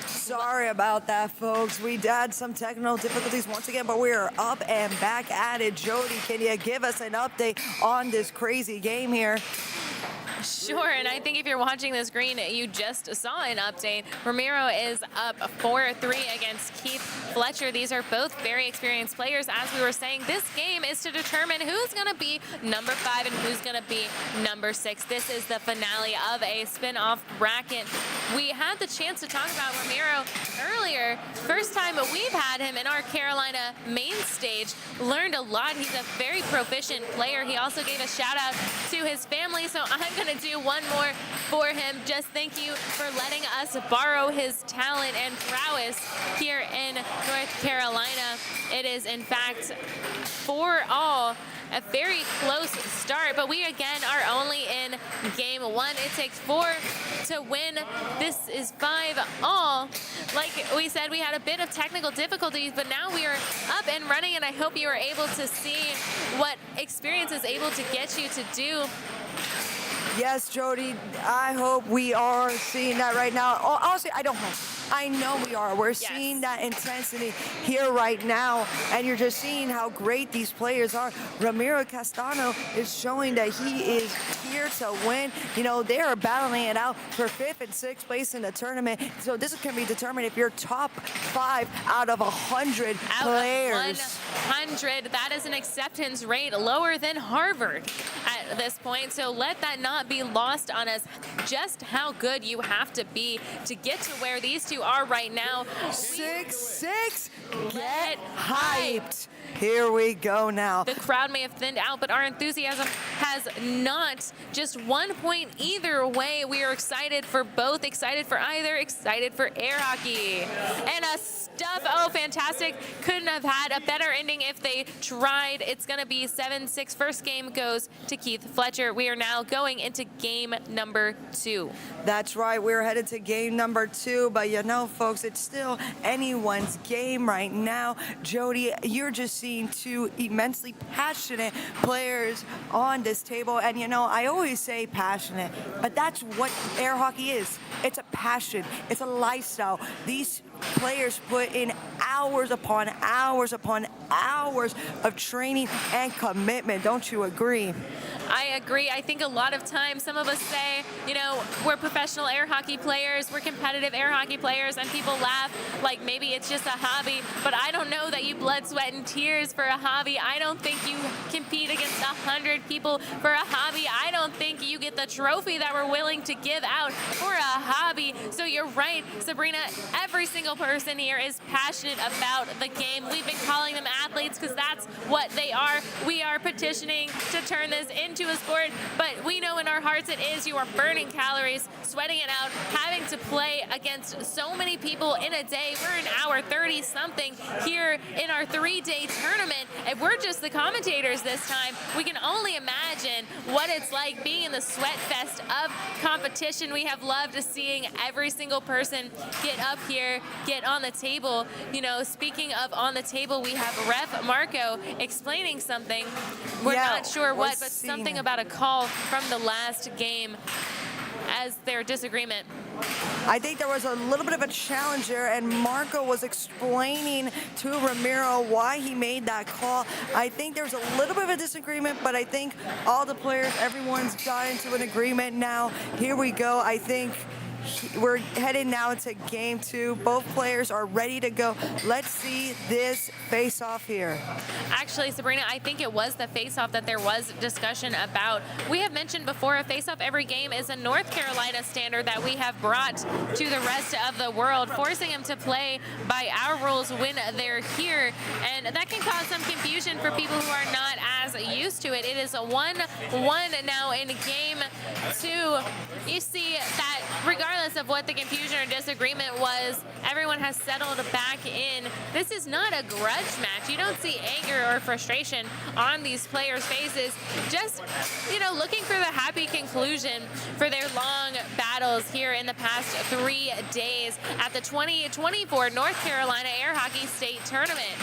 Sorry about that, folks. We had some technical difficulties once again, but we are up and back at it. Jody, can you give us an update on this crazy game here? Sure, and I think if you're watching this green, you just saw an update. Ramiro is up 4-3 against Keith Fletcher. These are both very experienced players. As we were saying, this game is to determine who's going to be number 5 and who's going to be number 6. This is the finale of a spin-off bracket. We had the chance to talk about Ramiro earlier. First time we've had him in our Carolina main stage. Learned a lot. He's a very proficient player. He also gave a shout out to his family, so I'm going to do one more for him. Just thank you for letting us borrow his talent and prowess here in North Carolina. It is, in fact, 4-all. A very close start, but we again are only in game 1. It takes 4 to win. This is 5-all. Like we said, we had a bit of technical difficulties, but now we are up and running, and I hope you are able to see what experience is able to get you to do. Yes, Jody, I hope we are seeing that right now. Oh, honestly, I don't hope. I know we are. We're seeing that intensity here right now, and you're just seeing how great these players are. Ramiro Castano is showing that he is here to win. You know, they are battling it out for 5th and 6th place in the tournament. So this can be determined if you're top 5 out of 100 players. Out of 100, that is an acceptance rate lower than Harvard at this point. So let that not be lost on us, just how good you have to be to get to where these two are right now. 6-6, get hyped. Here we go now. The crowd may have thinned out, but our enthusiasm has not. Just 1 point either way. We are excited for both, excited for either, excited for air hockey. And a stuff, oh, fantastic. Couldn't have had a better ending if they tried. It's going to be 7-6. First game goes to Keith Fletcher. We are now going into game number 2. That's right. We're headed to game number 2, but you know, folks, it's still anyone's game right now. Jody, you're just seeing 2 immensely passionate players on this table, and you know, I always say passionate, but that's what air hockey is. It's a passion. It's a lifestyle. These players put in hours upon hours upon hours of training and commitment. Don't you agree? I agree. I think a lot of times some of us say, you know, we're professional air hockey players, we're competitive air hockey players, and people laugh like maybe it's just a hobby, but I don't know that you blood, sweat, and tears for a hobby. I don't think you compete against 100 people for a hobby. I don't think you get the trophy that we're willing to give out for a hobby. So you're right, Sabrina, every single person here is passionate about the game. We've been calling them athletes because that's what they are. We are petitioning to turn this into a sport, but we know in our hearts it is. You are burning calories, sweating it out, having to play against so many people in a day. We're an hour 30 something here in our 3-day tournament, and we're just the commentators this time. We can only imagine what it's like being in the sweat fest of competition. We have loved seeing every single person get up here, get on the table. You know, speaking of on the table, we have Ref Marco explaining something. We're not sure what, but something about a call from the last game as their disagreement. I think there was a little bit of a challenger, and Marco was explaining to Ramiro why he made that call. I think there's a little bit of a disagreement, but I think all the players, everyone's got into an agreement now. Here we go. I think we're headed now to game 2. Both players are ready to go. Let's see this face-off here. Actually, Sabrina, I think it was the face-off that there was discussion about. We have mentioned before, a face-off every game is a North Carolina standard that we have brought to the rest of the world, forcing them to play by our rules when they're here. And that can cause some confusion for people who are not as used to it. It is a 1-1 now in game 2. You see that regardless of what the confusion or disagreement was, everyone has settled back in. This is not a grudge match. You don't see anger or frustration on these players' faces. Just, you know, looking for the happy conclusion for their long battles here in the past 3 days at the 2024 North Carolina Air Hockey State Tournament.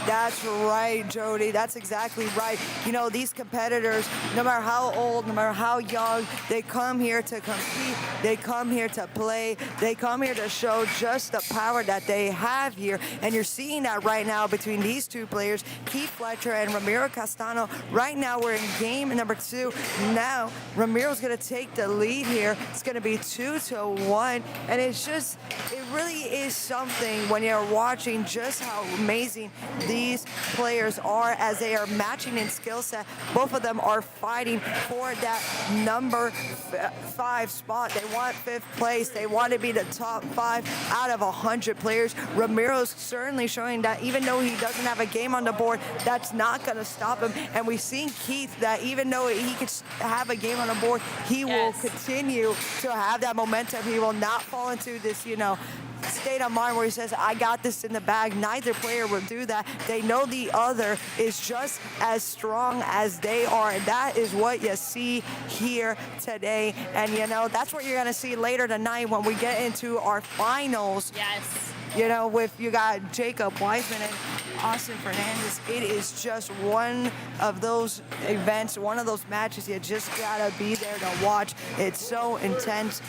That's right, Jody. That's exactly right. You know, these competitors, no matter how old, no matter how young, they come here to compete. They come here to play. They come here to show just the power that they have here. And you're seeing that right now between these two players, Keith Fletcher and Ramiro Castano. Right now, we're in game number 2. Now, Ramiro's going to take the lead here. It's going to be 2-1. And it's just, it really is something when you're watching just how amazing these players are as they are matching in skill set. Both of them are fighting for that number 5 spot. They want 5th place. They want to be the top 5 out of 100 players. Ramiro's certainly showing that even though he doesn't have a game on the board, that's not going to stop him. And we've seen Keith that even though he could have a game on the board, he will continue to have that momentum. He will not fall into this, you know, state of mind where he says, I got this in the bag. Neither player will do that. They know the other is just as strong as they are. And that is what you see here today. And, you know, that's what you're going to see later tonight when we get into our finals. Yes. You know, with you got Jacob Weissman and Austin Fernandez. It is just one of those events, one of those matches you just got to be there to watch. It's so intense.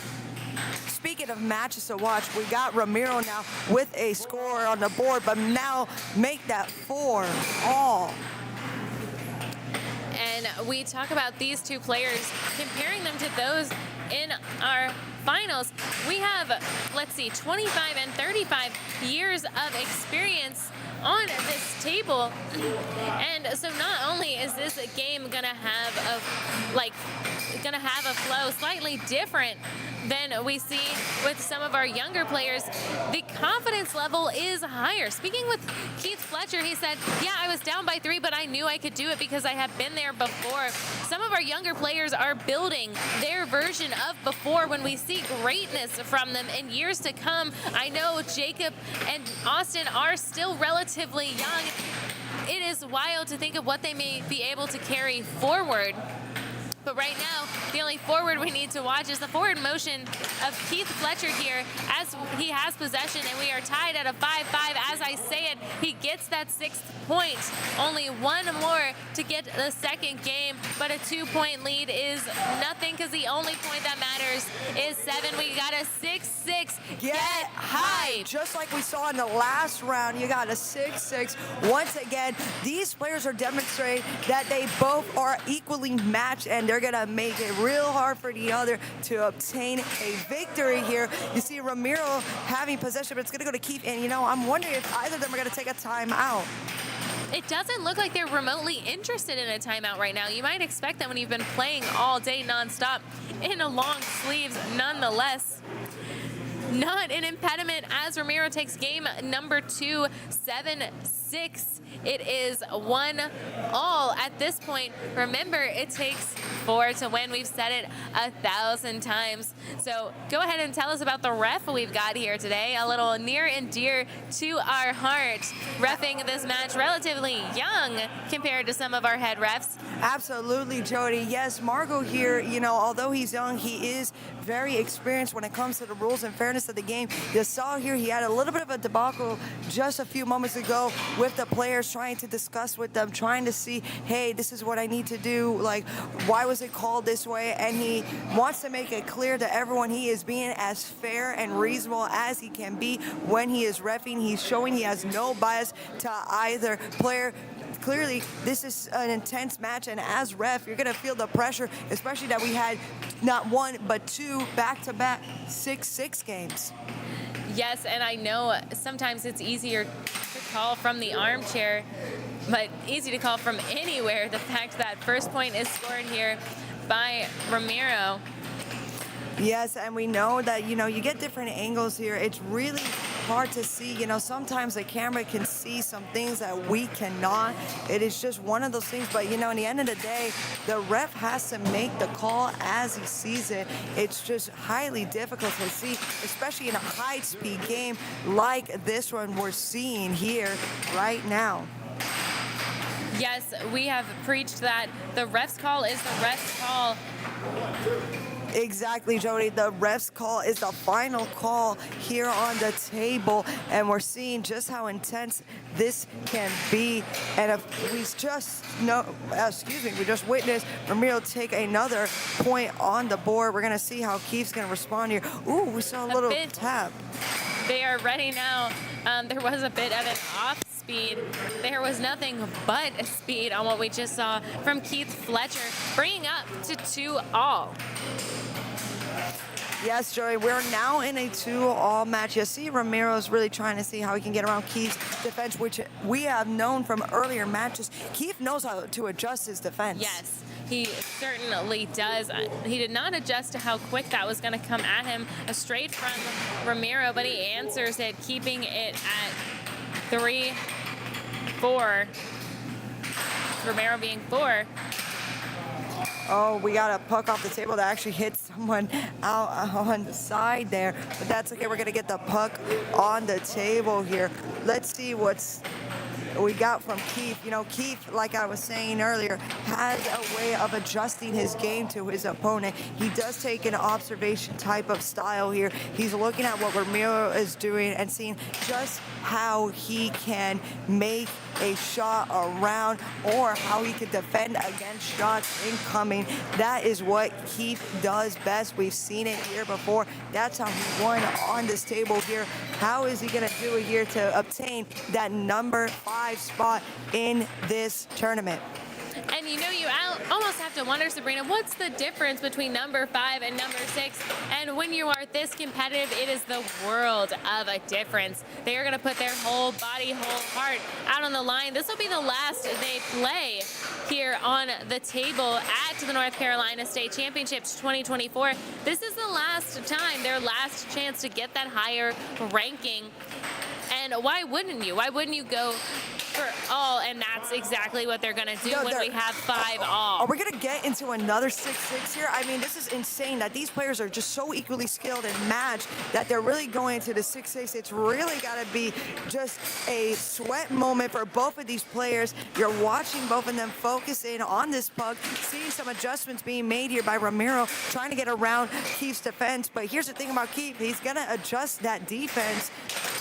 Speaking of matches to watch, we got Ramiro now with a score on the board, but now make that 4 all. And we talk about these two players, comparing them to those in our finals. We have, let's see, 25 and 35 years of experience on this table. And so not only is this game gonna have a flow slightly different than we see with some of our younger players, the confidence level is higher. Speaking with Keith Fletcher, he said, yeah, I was down by 3, but I knew I could do it because I have been there before. Some of our younger players are building their version of before when we see greatness from them in years to come. I know Jacob and Austin are still relatively young. It is wild to think of what they may be able to carry forward. But right now, the only forward we need to watch is the forward motion of Keith Fletcher here as he has possession, and we are tied at a 5-5. As I say it, he gets that 6th point. Only one more to get the second game, but a 2-point lead is nothing because the only point that matters is 7. We got a 6-6. Get hype. Just like we saw in the last round, you got a 6-6. Once again, these players are demonstrating that they both are equally matched, and they're gonna make it real hard for the other to obtain a victory here. You see Ramiro having possession, but it's gonna go to Keith, and you know, I'm wondering if either of them are gonna take a timeout. It doesn't look like they're remotely interested in a timeout right now. You might expect that when you've been playing all day nonstop in a long sleeves. Nonetheless, not an impediment as Ramiro takes game number 2, 7-6. It is 1 all at this point. Remember, it takes 4 to win. We've said it 1,000 times. So go ahead and tell us about the ref we've got here today. A little near and dear to our heart. Reffing this match relatively young compared to some of our head refs. Absolutely, Jody. Yes, Margot here, you know, although he's young, he is very experienced when it comes to the rules and fairness of the game. You saw here he had a little bit of a debacle just a few moments ago with the players, trying to discuss with them, trying to see, hey, this is what I need to do. Like, why was it called this way? And he wants to make it clear to everyone he is being as fair and reasonable as he can be when he is reffing. He's showing he has no bias to either player. Clearly, this is an intense match, and as ref, you're going to feel the pressure, especially that we had not 1 but 2 back-to-back 6-6 games. Yes, and I know sometimes it's easier to call from the armchair, but easy to call from anywhere. The fact that first point is scored here by Ramiro. Yes, and we know that, you know, you get different angles here. It's really hard to see. You know, sometimes the camera can see some things that we cannot. It is just one of those things. But, you know, in the end of the day, the ref has to make the call as he sees it. It's just highly difficult to see, especially in a high-speed game like this one we're seeing here right now. Yes, we have preached that the ref's call is the ref's call. Exactly, Jody. The ref's call is the final call here on the table, and we're seeing just how intense this can be. And if we we just witnessed Ramiro take another point on the board. We're gonna see how Keith's gonna respond here. Ooh, we saw a little tap. They are ready now. There was a bit of an off speed. There was nothing but speed on what we just saw from Keith Fletcher, bringing up to 2-all. Yes, Joey, we're now in a 2-all match. You see Ramiro's really trying to see how he can get around Keith's defense, which we have known from earlier matches. Keith knows how to adjust his defense. Yes, he certainly does. He did not adjust to how quick that was going to come at him straight from Ramiro, but he answers it, keeping it at 3-4. Ramiro being 4. Oh, we got a puck off the table that actually hit someone out on the side there. But that's okay. We're going to get the puck on the table here. Let's see what's we got from Keith. You know, Keith, like I was saying earlier, has a way of adjusting his game to his opponent. He does take an observation type of style here. He's looking at what Ramiro is doing and seeing just how he can make a shot around or how he can defend against shots incoming. That is what Keith does best. We've seen it here before. That's how he won on this table here. How is he going to do it here to obtain that number 5 spot in this tournament? And you know, you almost have to wonder, Sabrina, what's the difference between number 5 and number 6? And when you are this competitive, it is the world of a difference. They are going to put their whole body, whole heart out on the line. This will be the last they play here on the table at the North Carolina State Championships 2024. This is the last time, their last chance to get that higher ranking. And why wouldn't you? Why wouldn't you go for all? And that's exactly what they're going to do when we have 5 all. Are we going to get into another 6-6 here? I mean, this is insane that these players are just so equally skilled and matched that they're really going into the 6-6. It's really got to be just a sweat moment for both of these players. You're watching both of them focus in on this puck, seeing some adjustments being made here by Ramiro, trying to get around Keith's defense. But here's the thing about Keith. He's going to adjust that defense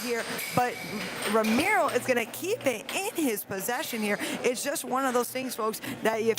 here, but Ramiro is going to keep it in his possession here. It's just one of those things, folks, that you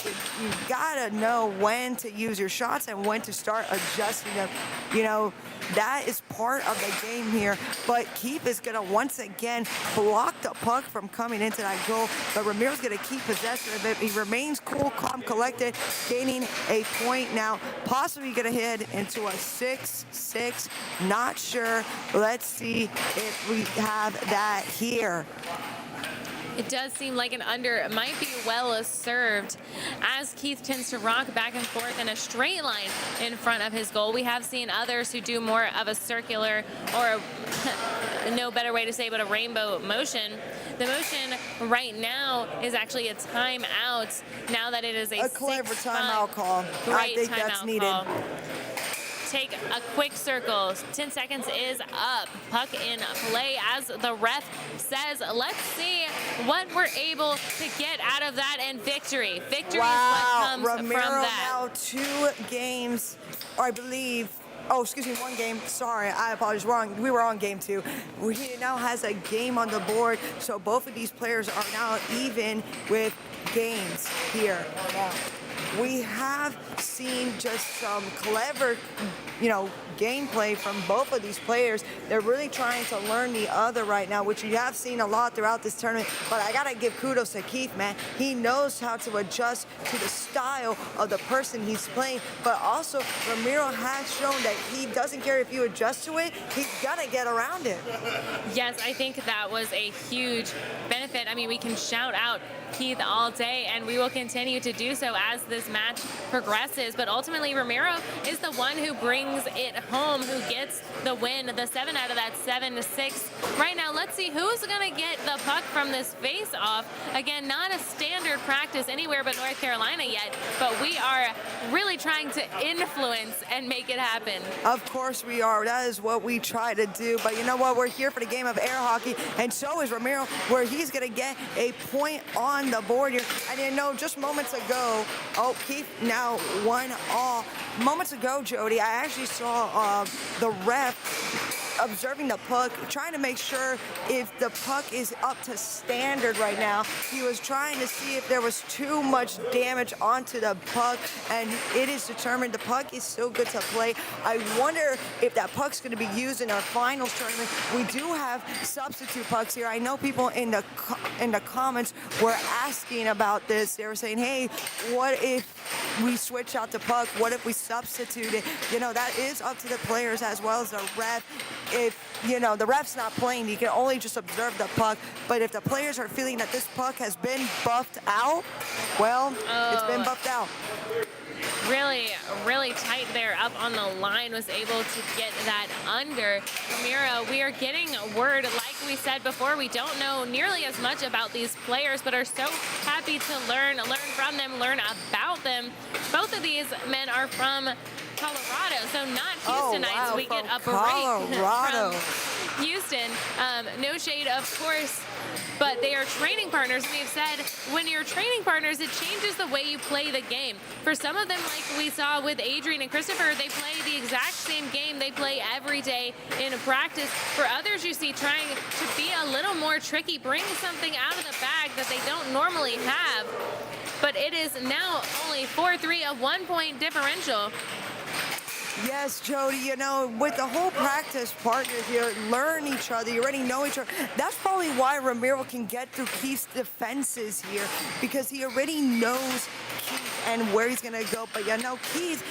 got to know when to use your shots and when to start adjusting them. You know, that is part of the game here. But Keith is going to once again block the puck from coming into that goal. But Ramiro's going to keep possession of it. He remains cool, calm, collected, gaining a point now. Possibly going to head into a 6-6. Not sure. Let's see if we have that here. It does seem like an under might be well served as Keith tends to rock back and forth in a straight line in front of his goal. We have seen others who do more of a circular or no better way to say but a rainbow motion. The motion right now is actually a timeout now that it is a clever timeout call. I think that's needed. Take a quick circle. 10 seconds is up. Puck in play as the ref says, let's see what we're able to get out of that, and victory. Victory is what comes Ramiro from that. now 2 games, or I believe, oh, excuse me, 1 game. Sorry, I apologize. Wrong. We were on game 2. He now has a game on the board, so both of these players are now even with games here. Yeah. We have seen just some clever, you know, gameplay from both of these players. They're really trying to learn the other right now, which you have seen a lot throughout this tournament. But I got to give kudos to Keith, man. He knows how to adjust to the style of the person he's playing. But also, Ramiro has shown that he doesn't care if you adjust to it. He's going to get around it. Yes, I think that was a huge benefit. I mean, we can shout out Keith all day, and we will continue to do so as this match progresses. But ultimately, Ramiro is the one who brings it home, who gets the win, the 7 out of that 7-6. Right now, let's see who's going to get the puck from this face-off. Again, not a standard practice anywhere but North Carolina yet, but we are really trying to influence and make it happen. Of course we are. That is what we try to do. But you know what? We're here for the game of air hockey, and so is Ramiro, where he's going to get a point on the board here. And you know, just moments ago, oh, Keith now 1-all. Moments ago, Jody, I actually saw the ref observing the puck, trying to make sure if the puck is up to standard right now. He was trying to see if there was too much damage onto the puck, and it is determined the puck is still good to play. I wonder if that puck's going to be used in our finals tournament. We do have substitute pucks here. I know people in the comments were asking about this. They were saying, hey, what if we switch out the puck? What if we substitute it? You know, that is up to the players as well as the ref. If, you know, the ref's not playing, you can only just observe the puck. But if the players are feeling that this puck has been buffed out, well, it's been buffed out. Really, really tight there up on the line, was able to get that under. Ramiro, we are getting word, like we said before, we don't know nearly as much about these players, but are so happy to learn from them, learn about them. Both of these men are from Colorado, so not Houstonites. Wow, we get a Colorado. break from Houston. No shade, of course, but they are training partners. We've said when you're training partners, it changes the way you play the game. For some of them, like we saw with Adrian and Christopher, they play the exact same game they play every day in practice. For others, you see trying to be a little more tricky, bring something out of the bag that they don't normally have. But it is now only 4-3, a 1-point differential. Yes, Jody, you know, with the whole practice partners here, learn each other, you already know each other. That's probably why Ramiro can get through Keith's defenses here, because he already knows Keith and where he's going to go. But, you know, Keith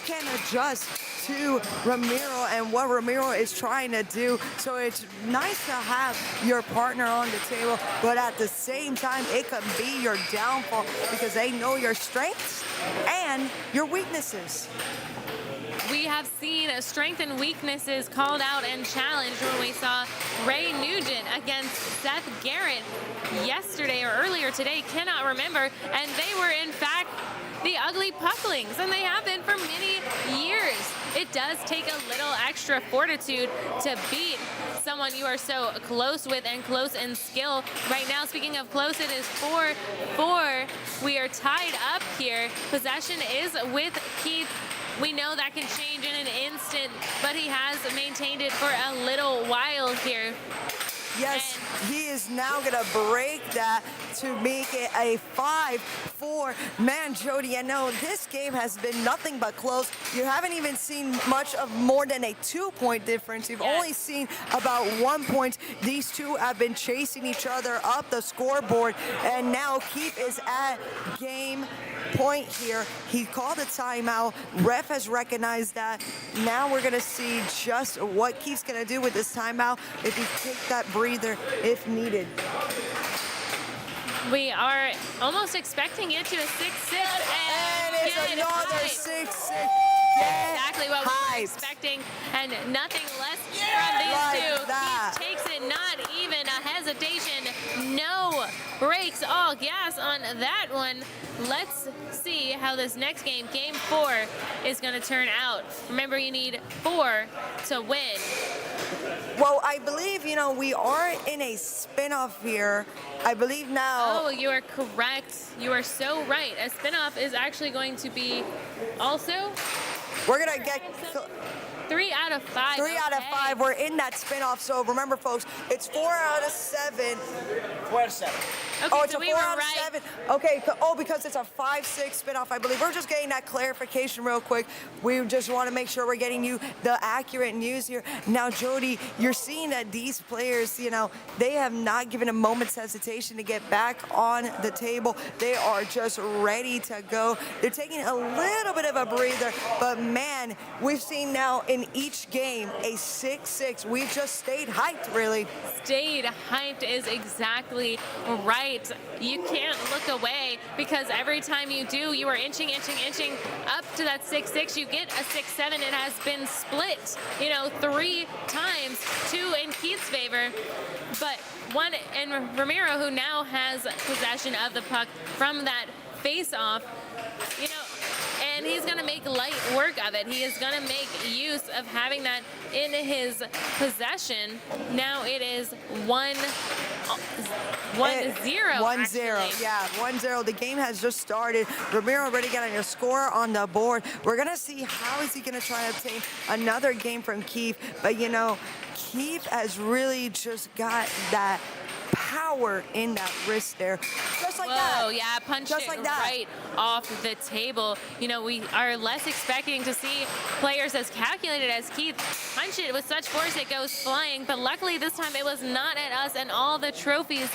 can adjust to Ramiro and what Ramiro is trying to do. So it's nice to have your partner on the table, but at the same time, it could be your downfall because they know your strengths and your weaknesses. We have seen strength and weaknesses called out and challenged when we saw Ray Nugent against Seth Garrett yesterday or earlier today, cannot remember, and they were in fact the ugly pucklings, and they have been for many years. It does take a little extra fortitude to beat someone you are so close with and close in skill. Right now, speaking of close, it is 4-4. We are tied up here. Possession is with Keith. We know that can change in an instant, but he has maintained it for a little while here. Yes, he is now going to break that to make it a 5-4. Man, Jody, I know this game has been nothing but close. You haven't even seen much of more than a 2-point difference. You've only seen about 1 point. These two have been chasing each other up the scoreboard, and now Keith is at game point here. He called a timeout. Ref has recognized that. Now we're going to see just what Keith's going to do with this timeout if he takes that breather if needed. We are almost expecting it to a 6-6. And it's another 6-6. Exactly what we were expecting, and nothing less from these two. He takes it, not even a hesitation. No brakes, all gas on that one. Let's see how this next game, game 4, is going to turn out. Remember, you need 4 to win. Well, I believe, you know, we are in a spinoff here. I believe now. Oh, you are correct. You are so right. A spinoff is actually going to be also. We're going to get 3 out of 5. 3 out of 5. We're in that spinoff. So remember, folks, it's 4 out of 7. 4 out of 7. Okay, Oh, it's so a we 4 were out of right. 7. Okay, because it's a 5-6 spinoff, I believe. We're just getting that clarification real quick. We just want to make sure we're getting you the accurate news here. Now, Jody, you're seeing that these players, you know, they have not given a moment's hesitation to get back on the table. They are just ready to go. They're taking a little bit of a breather, but man, we've seen now in each game a 6-6. We've just stayed hyped, really. Stayed hyped is exactly right. You can't look away, because every time you do, you are inching up to that 6-6. You get a 6-7. It has been split, you know, 3 times, 2 in Keith's favor, but 1 in Ramiro, who now has possession of the puck from that face-off. You know, and he's going to make light work of it. He is going to make use of having that in his possession. Now it is 1-0. 1-0. Yeah, 1-0. The game has just started. Ramiro already getting a score on the board. We're going to see how is he going to try to obtain another game from Keith. But, you know, Keith has really just got that power in that wrist there. Just like that. Oh, yeah, punched just it like that. right off the table. You know, we are less expecting to see players as calculated as Keith punch it with such force it goes flying, but luckily this time it was not at us, and all the trophies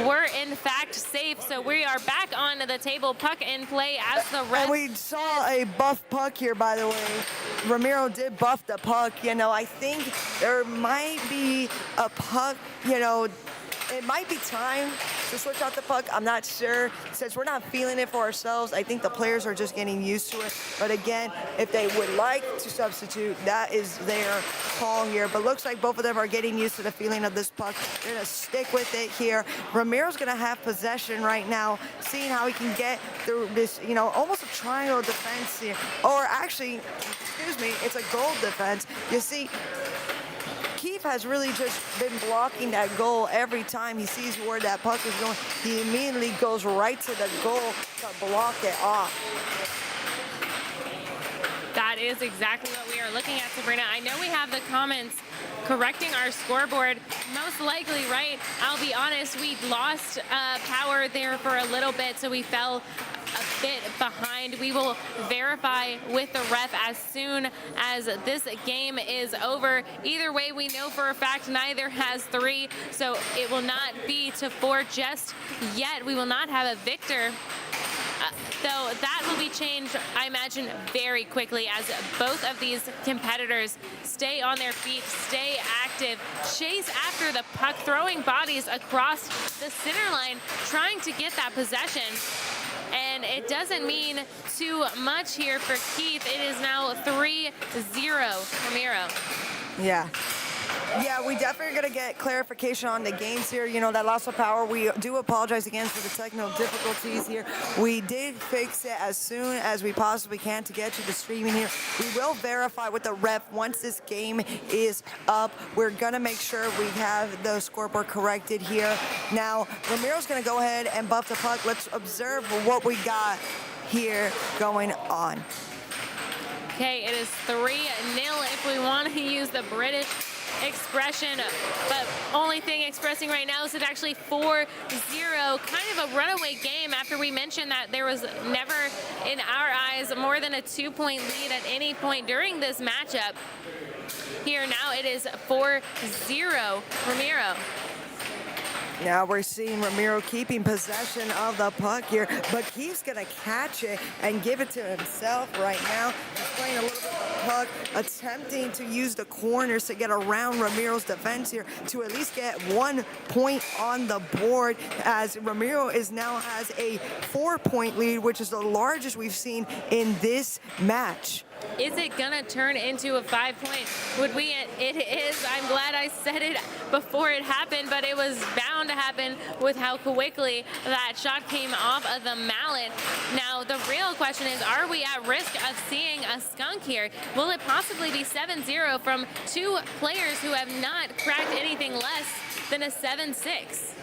were in fact safe. So we are back on the table, puck in play as the ref. And we saw a buff puck here, by the way. Ramiro did buff the puck. You know, I think there might be a puck, you know, it might be time to switch out the puck. I'm not sure. Since we're not feeling it for ourselves, I think the players are just getting used to it. But again, if they would like to substitute, that is their call here. But looks like both of them are getting used to the feeling of this puck. They're going to stick with it here. Ramiro's going to have possession right now, seeing how he can get through this, you know, almost a triangle defense here. Or actually, excuse me, it's a goal defense. You see, Keith has really just been blocking that goal every time he sees where that puck is going. He immediately goes right to the goal to block it off. That is exactly what we are looking at, Sabrina. I know we have the comments correcting our scoreboard. Most likely, right? I'll be honest, we lost power there for a little bit, so we fell a bit behind. We will verify with the ref as soon as this game is over. Either way, we know for a fact neither has 3, so it will not be to 4 just yet. We will not have a victor. Though that will be changed, I imagine, very quickly as both of these competitors stay on their feet, stay active, chase after the puck, throwing bodies across the center line, trying to get that possession. And it doesn't mean too much here for Keith. It is now 3-0 Ramiro. Yeah. Yeah, we definitely are going to get clarification on the games here. You know, that loss of power, we do apologize again for the technical difficulties here. We did fix it as soon as we possibly can to get to the streaming here. We will verify with the ref once this game is up. We're going to make sure we have the scoreboard corrected here. Now, Ramiro's going to go ahead and buff the puck. Let's observe what we got here going on. Okay, it is 3-0 if we want to use the British expression, but only thing expressing right now is it's actually 4-0, kind of a runaway game after we mentioned that there was never, in our eyes, more than a 2-point lead at any point during this matchup. Here now it is 4-0 Ramiro. Now we're seeing Ramiro keeping possession of the puck here, but he's going to catch it and give it to himself right now. He's playing a little bit of the puck, attempting to use the corners to get around Ramiro's defense here to at least get 1 point on the board, as Ramiro now has a 4-point lead, which is the largest we've seen in this match. Is it gonna turn into a 5-point? Would we? It is. I'm glad I said it before it happened, but it was bound to happen with how quickly that shot came off of the mallet. Now, the real question is, are we at risk of seeing a skunk here? Will it possibly be 7-0 from 2 players who have not cracked anything less than a 7-6?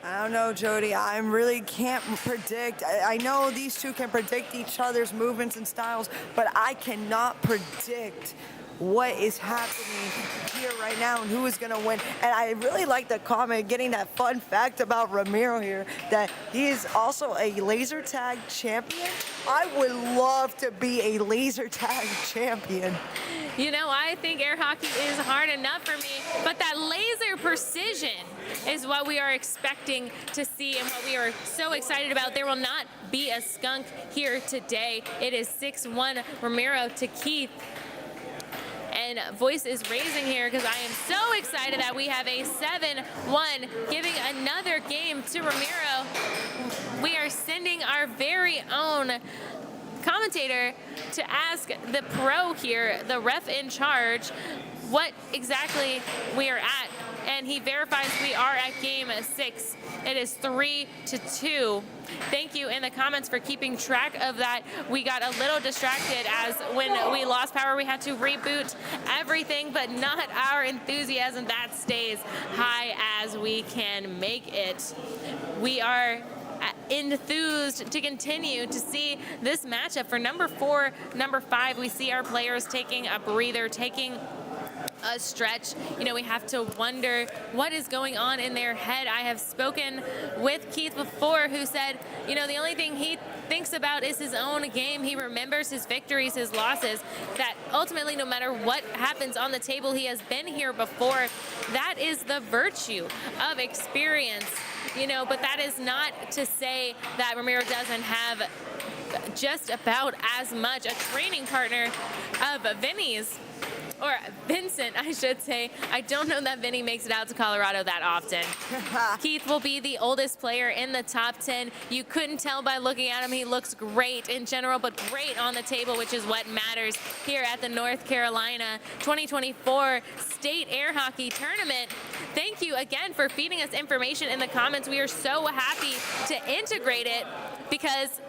I don't know, Jody. I really can't predict. I know these two can predict each other's movements and styles, but I cannot predict what is happening here right now and who is going to win. And I really like the comment, getting that fun fact about Ramiro here, that he is also a laser tag champion. I would love to be a laser tag champion. You know, I think air hockey is hard enough for me, but that laser precision is what we are expecting to see and what we are so excited about. There will not be a skunk here today. It is 6-1 Ramiro to Keith. And voice is raising here because I am so excited that we have a 7-1, giving another game to Ramiro. We are sending our very own commentator to ask the pro here, the ref in charge, what exactly we are at and he verifies we are at game 6. It is 3-2. Thank you in the comments for keeping track of that. We got a little distracted as when we lost power, we had to reboot everything, but not our enthusiasm. That stays high as we can make it. We are enthused to continue to see this matchup. For number 4, number 5, we see our players taking a breather, taking a stretch. You know, we have to wonder what is going on in their head. I have spoken with Keith before, who said, you know, the only thing he thinks about is his own game. He remembers his victories, his losses, that ultimately no matter what happens on the table, he has been here before. That is the virtue of experience, you know, but that is not to say that Ramiro doesn't have just about as much a training partner of Vinny's, or Vincent, I should say. I don't know that Vinny makes it out to Colorado that often. Keith will be the oldest player in the top 10. You couldn't tell by looking at him. He looks great in general, but great on the table, which is what matters here at the North Carolina 2024 State Air Hockey Tournament. Thank you again for feeding us information in the comments. We are so happy to integrate it because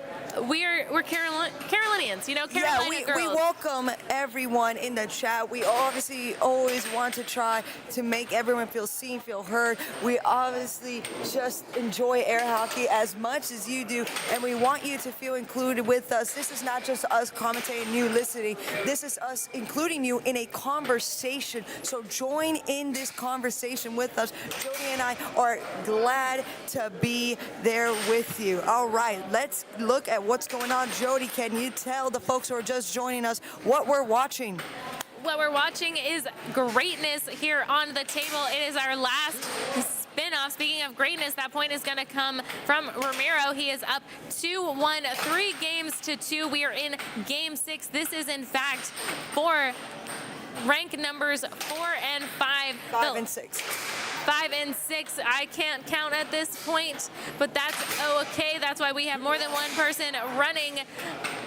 we're Carolinians, you know, Carolina girls. We welcome everyone in the chat. We obviously always want to try to make everyone feel seen, feel heard. We obviously just enjoy air hockey as much as you do, and we want you to feel included with us. This is not just us commentating, you listening. This is us including you in a conversation. So join in this conversation with us. Jody and I are glad to be there with you. All right, let's look at what's going on. Jody, can you tell the folks who are just joining us what we're watching? What we're watching is greatness here on the table. It is our last spin-off. Speaking of greatness, that point is going to come from Ramiro. He is up 2-1, 3-2. We are in game 6. This is, in fact, for rank numbers 4 and 5. 5 and 6. 5 and 6. I can't count at this point, but that's okay. That's why we have more than one person running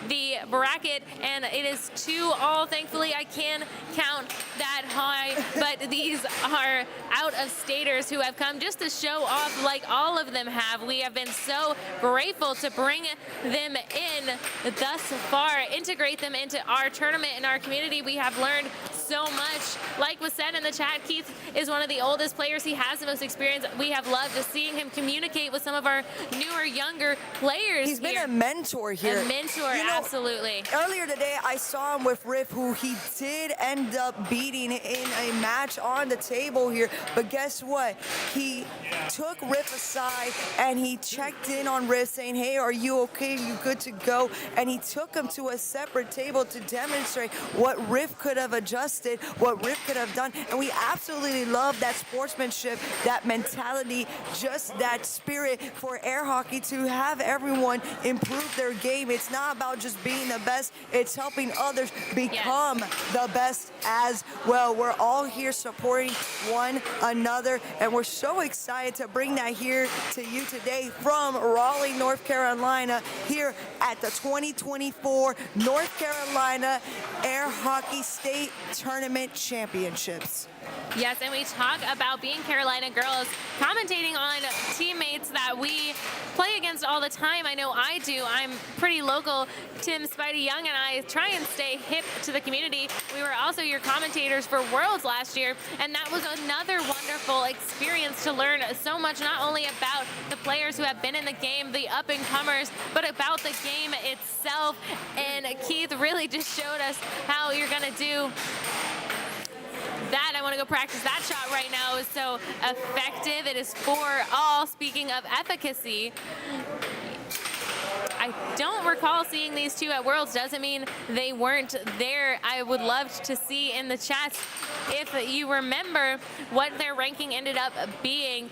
the bracket, and it is 2-all. Thankfully, I can count that high, but these are out-of-staters who have come just to show off like all of them have. We have been so grateful to bring them in thus far, integrate them into our tournament and our community. We have learned so much. Like was said in the chat, Keith is one of the oldest players. He has the most experience. We have loved seeing him communicate with some of our newer, younger players. He's been a mentor here. A mentor, you know, absolutely. Earlier today, I saw him with Riff, who he did end up beating in a match on the table here. But guess what? He took Riff aside and he checked in on Riff saying, hey, are you okay? Are you good to go? And he took him to a separate table to demonstrate what Riff could have adjusted, what Riff could have done. And we absolutely love that sportsmanship, that mentality, just that spirit for air hockey to have everyone improve their game. It's not about just being the best, it's helping others become the best as well. We're all here supporting one another, and we're so excited to bring that here to you today from Raleigh, North Carolina, here at the 2024 North Carolina Air Hockey State Tournament Championships. Yes, and we talk about being Carolina girls, commentating on teammates that we play against all the time. I know I do. I'm pretty local. Tim Spidey Young and I try and stay hip to the community. We were also your commentators for Worlds last year, and that was another wonderful experience to learn so much, not only about the players who have been in the game, the up-and-comers, but about the game itself. And Keith really just showed us how you're going to do that. I want to go practice that shot right now. It was so effective. It is 4-all. Speaking of efficacy, I don't recall seeing these two at Worlds. Doesn't mean they weren't there. I would love to see in the chat if you remember what their ranking ended up being,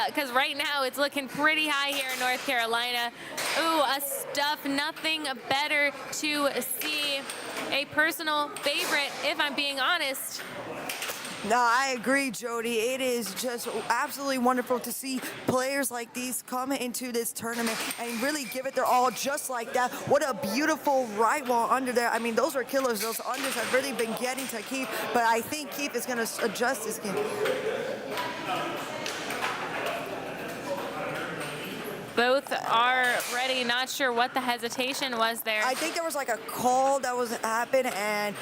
because right now it's looking pretty high here in North Carolina. Ooh, a stuff. Nothing better to see. A personal favorite, if I'm being honest. No, I agree, Jody. It is just absolutely wonderful to see players like these come into this tournament and really give it their all just like that. What a beautiful right wall under there. I mean, those are killers. Those unders have really been getting to Keith, but I think Keith is going to adjust his game. Both are ready. Not sure what the hesitation was there. I think there was like a call that was happened, and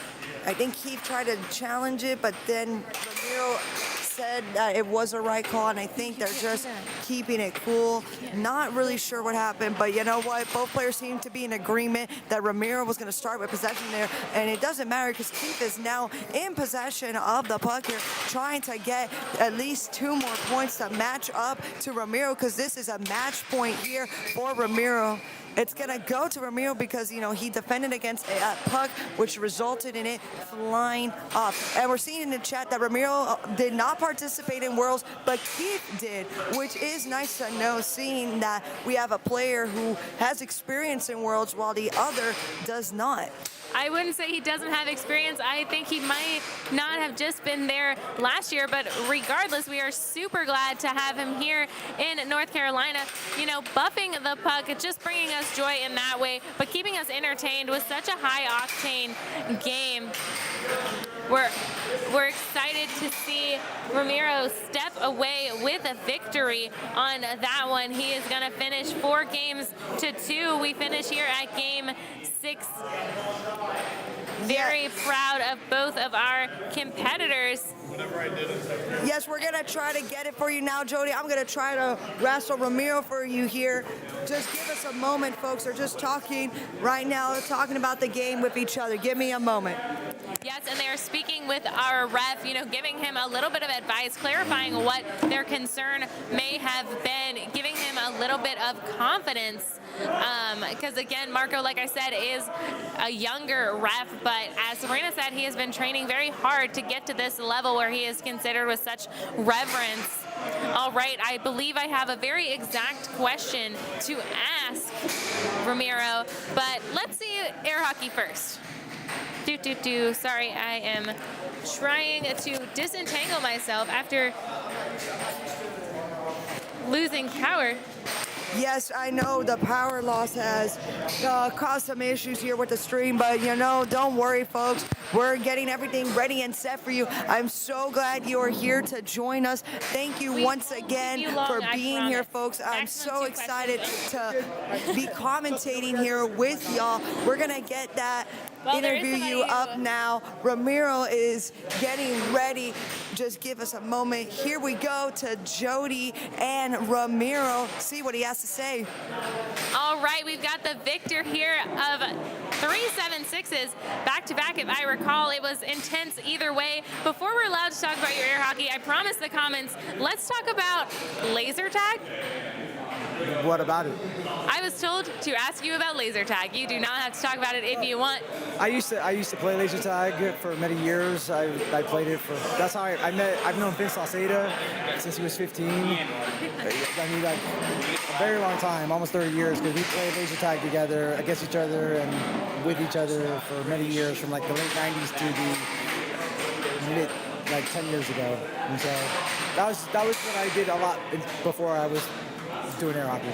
I think Keith tried to challenge it, but then Ramiro said that it was a right call, and I think they're just keeping it cool. Not really sure what happened, but you know what? Both players seem to be in agreement that Ramiro was going to start with possession there, and it doesn't matter because Keith is now in possession of the puck here, trying to get at least 2 more points to match up to Ramiro, because this is a match point here for Ramiro. It's going to go to Ramiro because, you know, he defended against a puck, which resulted in it flying off. And we're seeing in the chat that Ramiro did not participate in Worlds, but Keith did, which is nice to know, seeing that we have a player who has experience in Worlds while the other does not. I wouldn't say he doesn't have experience. I think he might not have just been there last year, but regardless, we are super glad to have him here in North Carolina. You know, buffing the puck, just bringing us joy in that way, but keeping us entertained with such a high-octane game. We're excited to see Ramiro step away with a victory on that one. He is going to finish 4 games to 2. We finish here at game 6. Very proud of both of our competitors. Yes, we're going to try to get it for you now, Jody. I'm going to try to wrestle Ramiro for you here. Just give us a moment, folks. They're just talking right now. They're talking about the game with each other. Give me a moment. Yes, and they're speaking with our ref, you know, giving him a little bit of advice, clarifying what their concern may have been, giving him a little bit of confidence. Because again, Marco, like I said, is a younger ref, but as Sabrina said, he has been training very hard to get to this level where he is considered with such reverence. All right, I believe I have a very exact question to ask Ramiro, but let's see air hockey first. Sorry, I am trying to disentangle myself after losing power. Yes, I know the power loss has caused some issues here with the stream, but you know, don't worry, folks. We're getting everything ready and set for you. I'm so glad you are here to join us. Thank you once again for being here, folks. I'm so excited to be commentating here with y'all. We're going to get that interview you up now. Ramiro is getting ready. Just give us a moment. Here we go to Jody and Ramiro. See what he has to say. All right, we've got the victor here of 3 7-6s back-to-back. If I recall, it was intense either way. Before we're allowed to talk about your air hockey, I promised the comments, let's talk about laser tag. What about it? I was told to ask you about laser tag. You do not have to talk about it if you want. I used to play laser tag for many years. I played it for. That's how I've known Vince Salceda since he was 15. I mean, like a very long time, almost 30 years, because we played laser tag together against each other and with each other for many years, from like the late 90s to the mid, like 10 years ago. And so that was what I did a lot before I was doing air hockey.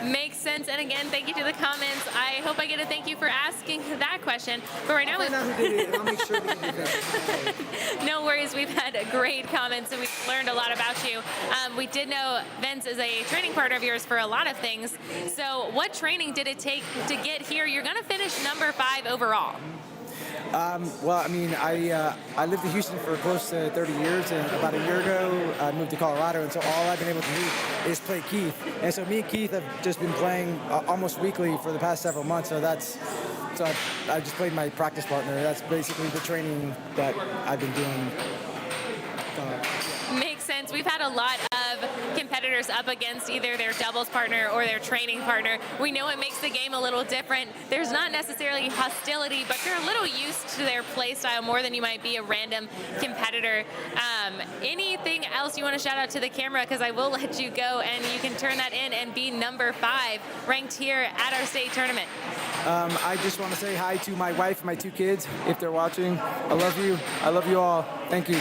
Makes sense. And again, thank you to the comments. I hope I get a thank you for asking that question. But right now, I'll make sure we do that. No worries. We've had great comments, and we've learned a lot about you. We did know Vince is a training partner of yours for a lot of things. So what training did it take to get here? You're going to finish number 5 overall. Well, I mean, I lived in Houston for close to 30 years, and about a year ago, I moved to Colorado, and so all I've been able to do is play Keith. And so me and Keith have just been playing almost weekly for the past several months, so I just played my practice partner. That's basically the training that I've been doing. Makes sense. We've had a lot of competitors up against either their doubles partner or their training partner. We know it makes the game a little different. There's not necessarily hostility, but you're a little used to their play style more than you might be a random competitor. Anything else you want to shout out to the camera? Because I will let you go, and you can turn that in and be number 5 ranked here at our state tournament. I just want to say hi to my wife and my 2 kids if they're watching. I love you. I love you all. Thank you.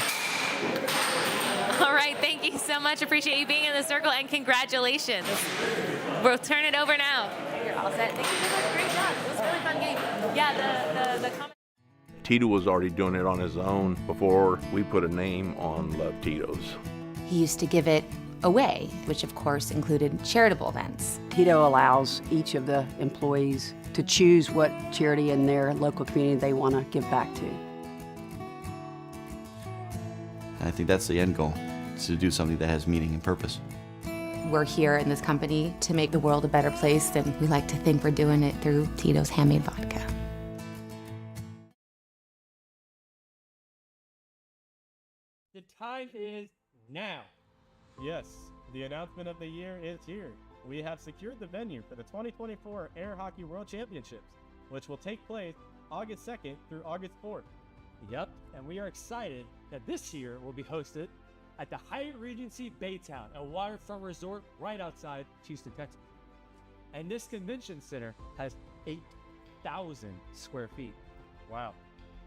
All right, thank you so much. Appreciate you being in the circle, and congratulations. We'll turn it over now. You're all set. Thank you so much. Great job. It was a really fun game. Yeah, the comment. Tito was already doing it on his own before we put a name on Love Tito's. He used to give it away, which of course included charitable events. Tito allows each of the employees to choose what charity in their local community they want to give back to. I think that's the end goal, to do something that has meaning and purpose. We're here in this company to make the world a better place, and we like to think we're doing it through Tito's handmade vodka. The time is now. Yes, the announcement of the year is here. We have secured the venue for the 2024 Air Hockey World Championships, which will take place August 2nd through August 4th. Yep, and we are excited that this year will be hosted at the Hyatt Regency Baytown, a waterfront resort right outside Houston, Texas. And this convention center has 8,000 square feet. Wow,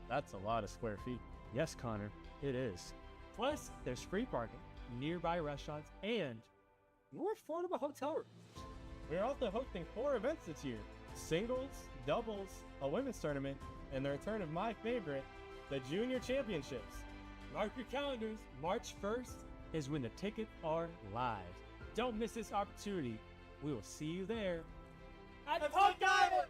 that's a lot of square feet. Yes, Connor, it is. Plus, there's free parking, nearby restaurants, and more affordable hotel rooms. We're also hosting 4 events this year: singles, doubles, a women's tournament, and the return of my favorite, the Junior Championships. Mark your calendars. March 1st is when the tickets are live. Don't miss this opportunity. We will see you there at the Punk Island!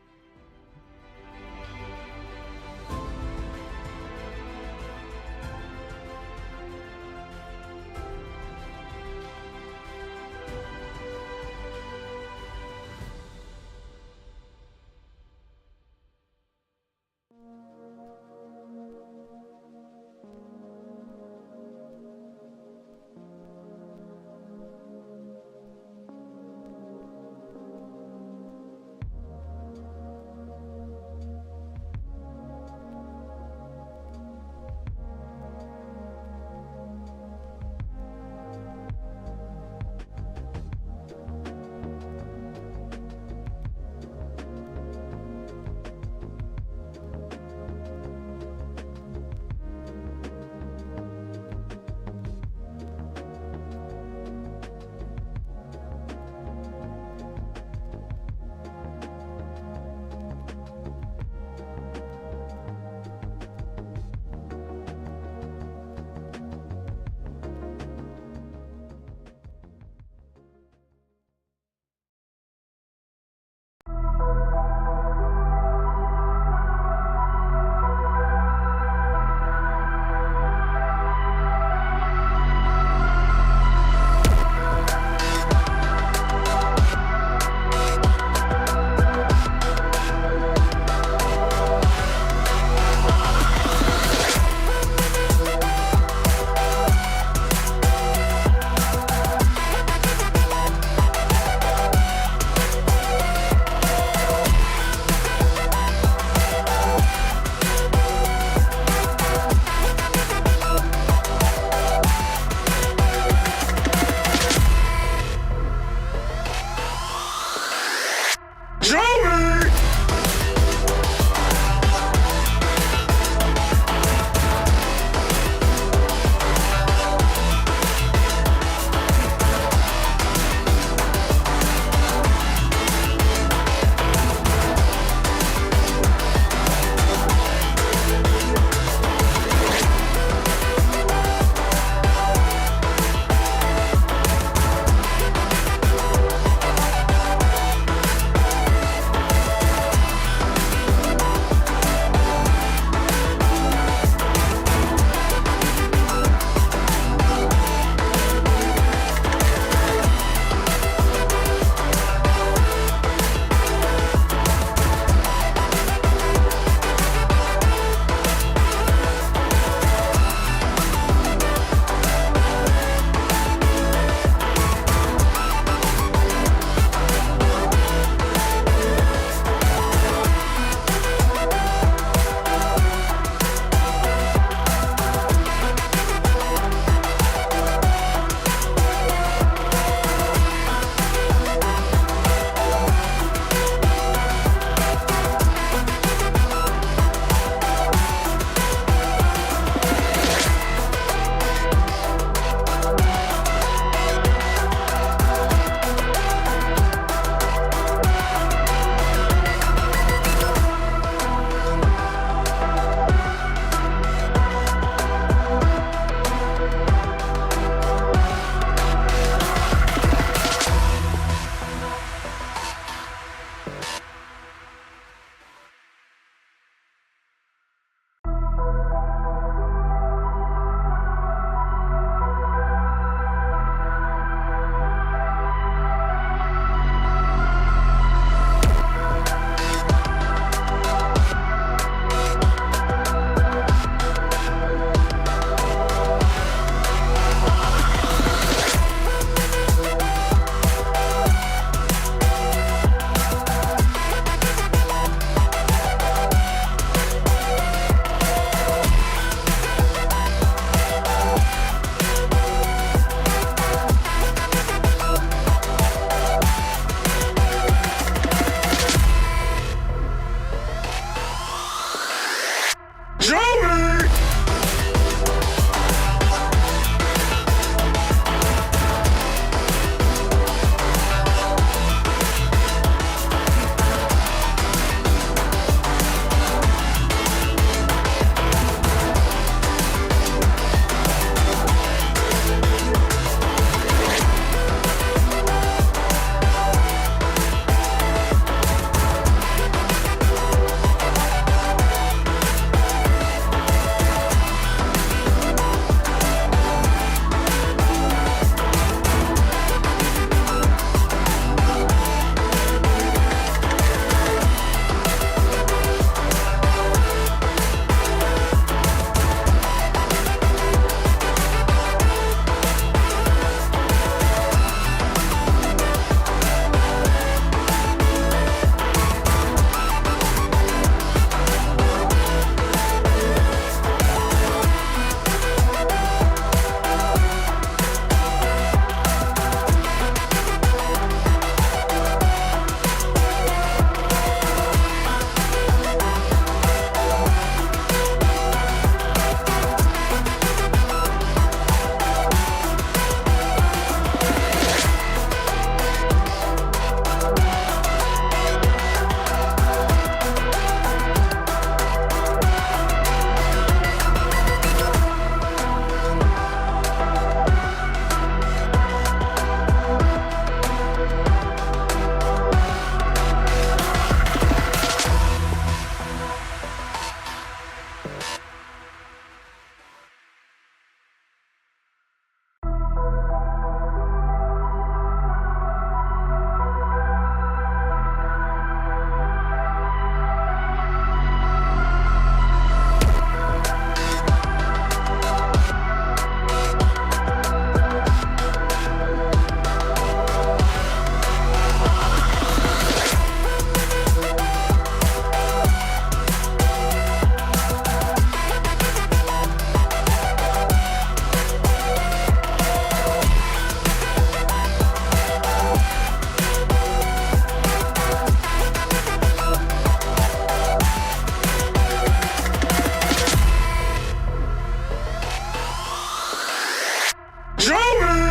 Jody!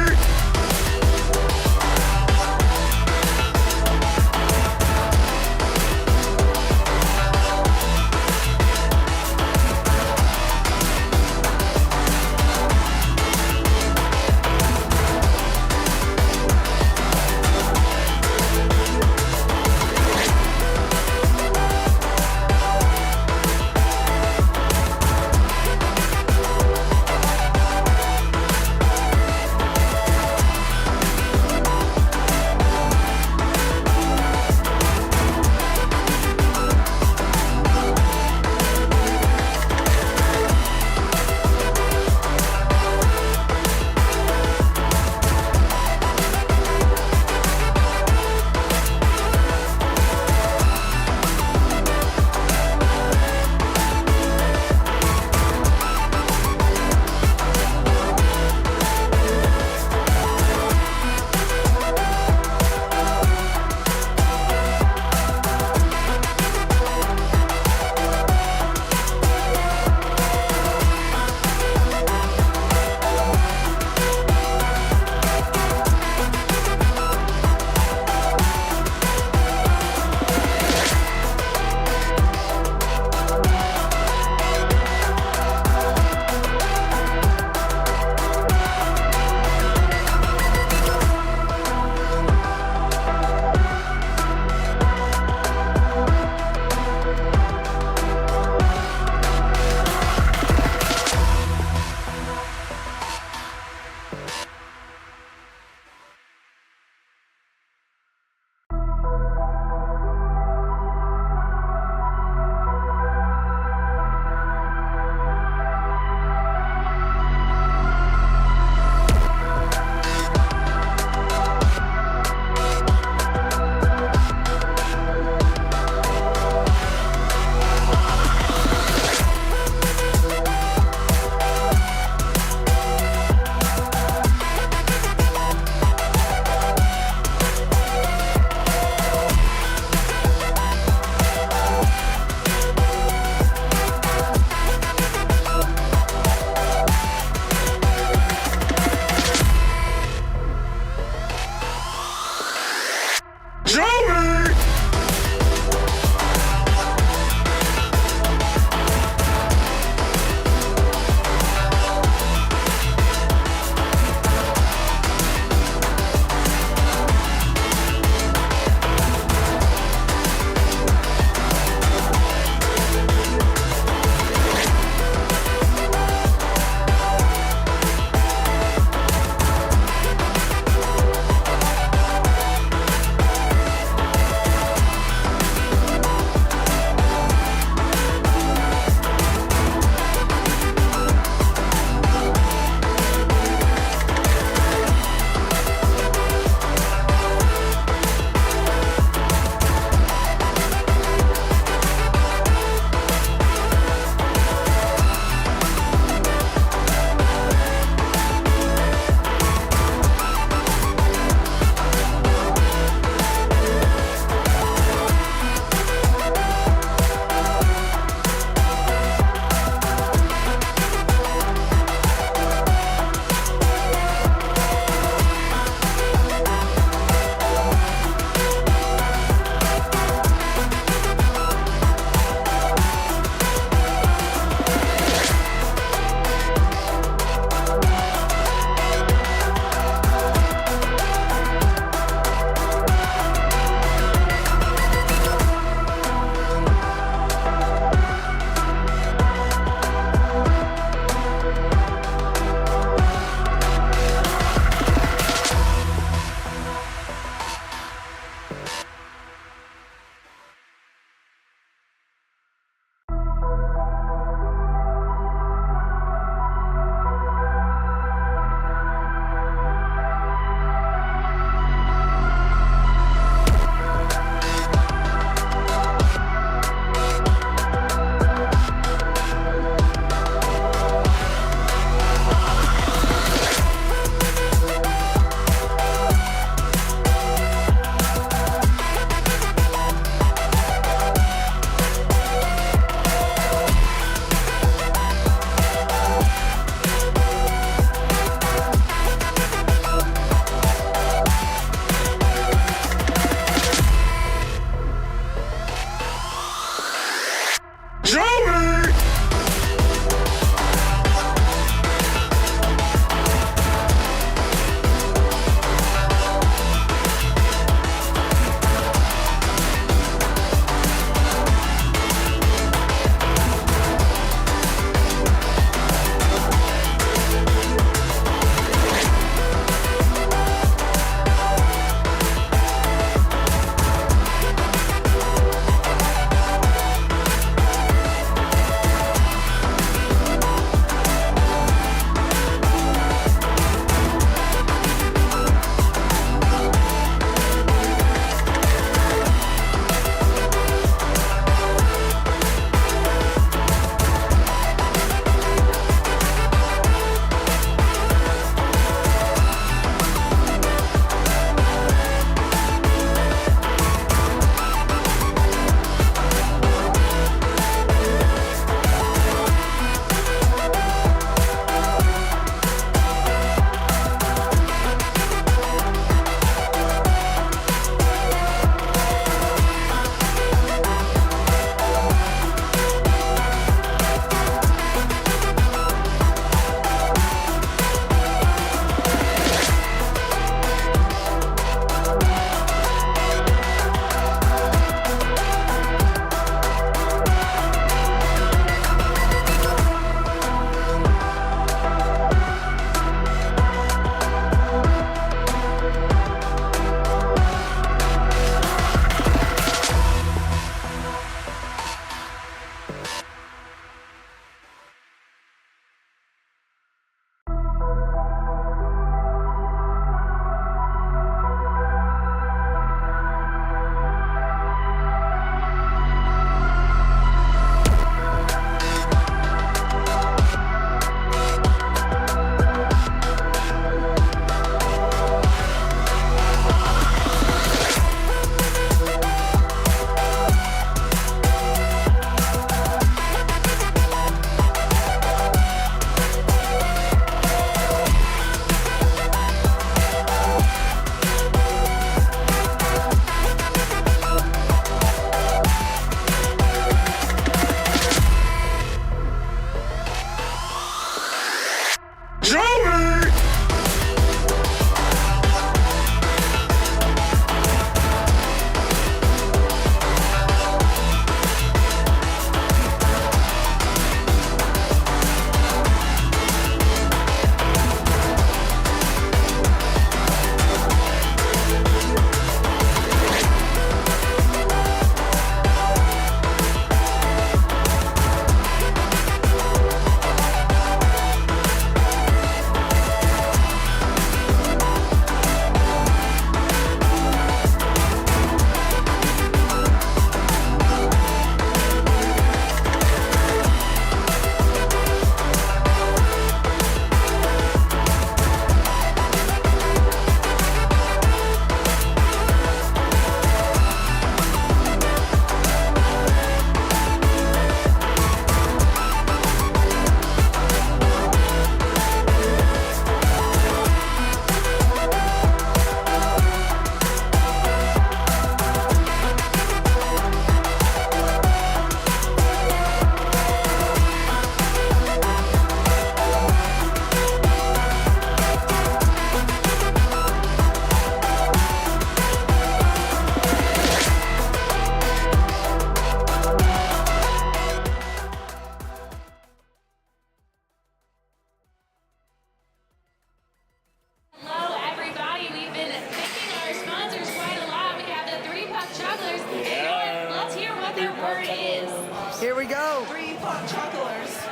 number is Here we go. 3 Puck Chucklers.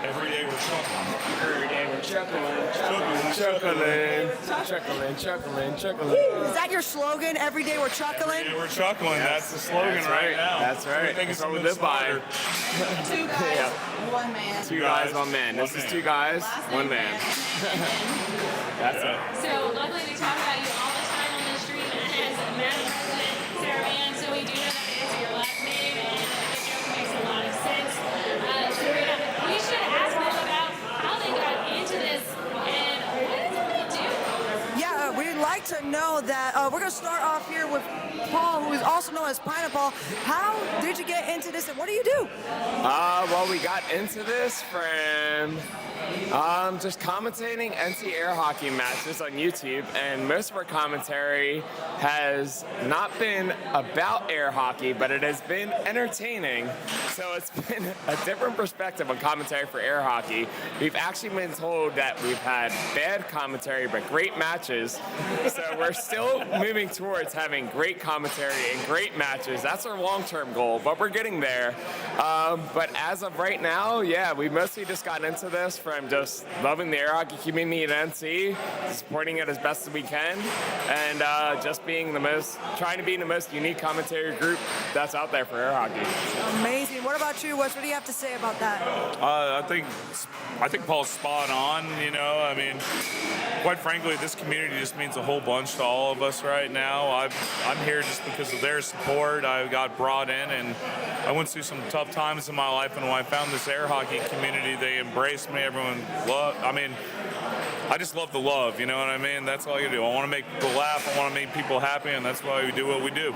Every day we're chuckling. Every day we're chuckling, chuckling. Is that your slogan? Every day we're chuckling? Every day we're chuckling. That's the slogan right now. That's right. That's what we live by. 2 guys, 1 man. 2 guys, 1 man. This is 2 guys, 1 man. That's it. So luckily we talk about you all the time on the stream as Madam President Sarah Mann, so we do know that it is your last name, and the joke makes a lot of sense. Serena, we should ask them about how they got into this and what is it they do? Yeah, we'd like to know that. We're going to start off here with Paul, who is also known as Pineapple. How did you get into this, and what do you do? Well, we got into this from just commentating NC air hockey matches on YouTube, and most of our commentary has not been about air hockey, but it has been entertaining. So it's been a different perspective on commentary for air hockey. We've actually been told that we've had bad commentary, but great matches. So we're still moving towards having great commentary and great matches. That's our long-term goal, but we're getting there. But as of right now, yeah, we mostly just got into this from just loving the air hockey community at NC, supporting it as best as we can, and just being trying to be the most unique commentary group that's out there for air hockey. Amazing. What about you, Wes? What do you have to say about that? I think Paul's spot on. You know, I mean, quite frankly, this community just means a whole bunch to all of us right now. I'm here just because of their support. I got brought in, and I went through some tough times in my life, and when I found this air hockey community, they embraced me. Everyone loved. I mean, I just love the love. You know what I mean? That's all you do. I want to make people laugh. I want to make people happy, and that's why we do what we do.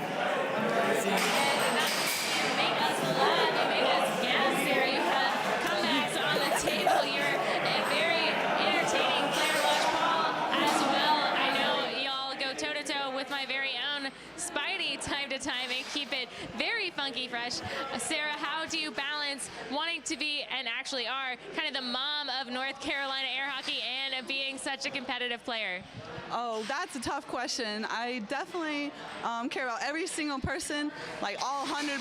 Time to time and keep it very funky fresh. Sarah, how do you balance wanting to be, and actually are, kind of the mom of North Carolina air hockey and being such a competitive player? Oh, that's a tough question. I definitely care about every single person, like all 100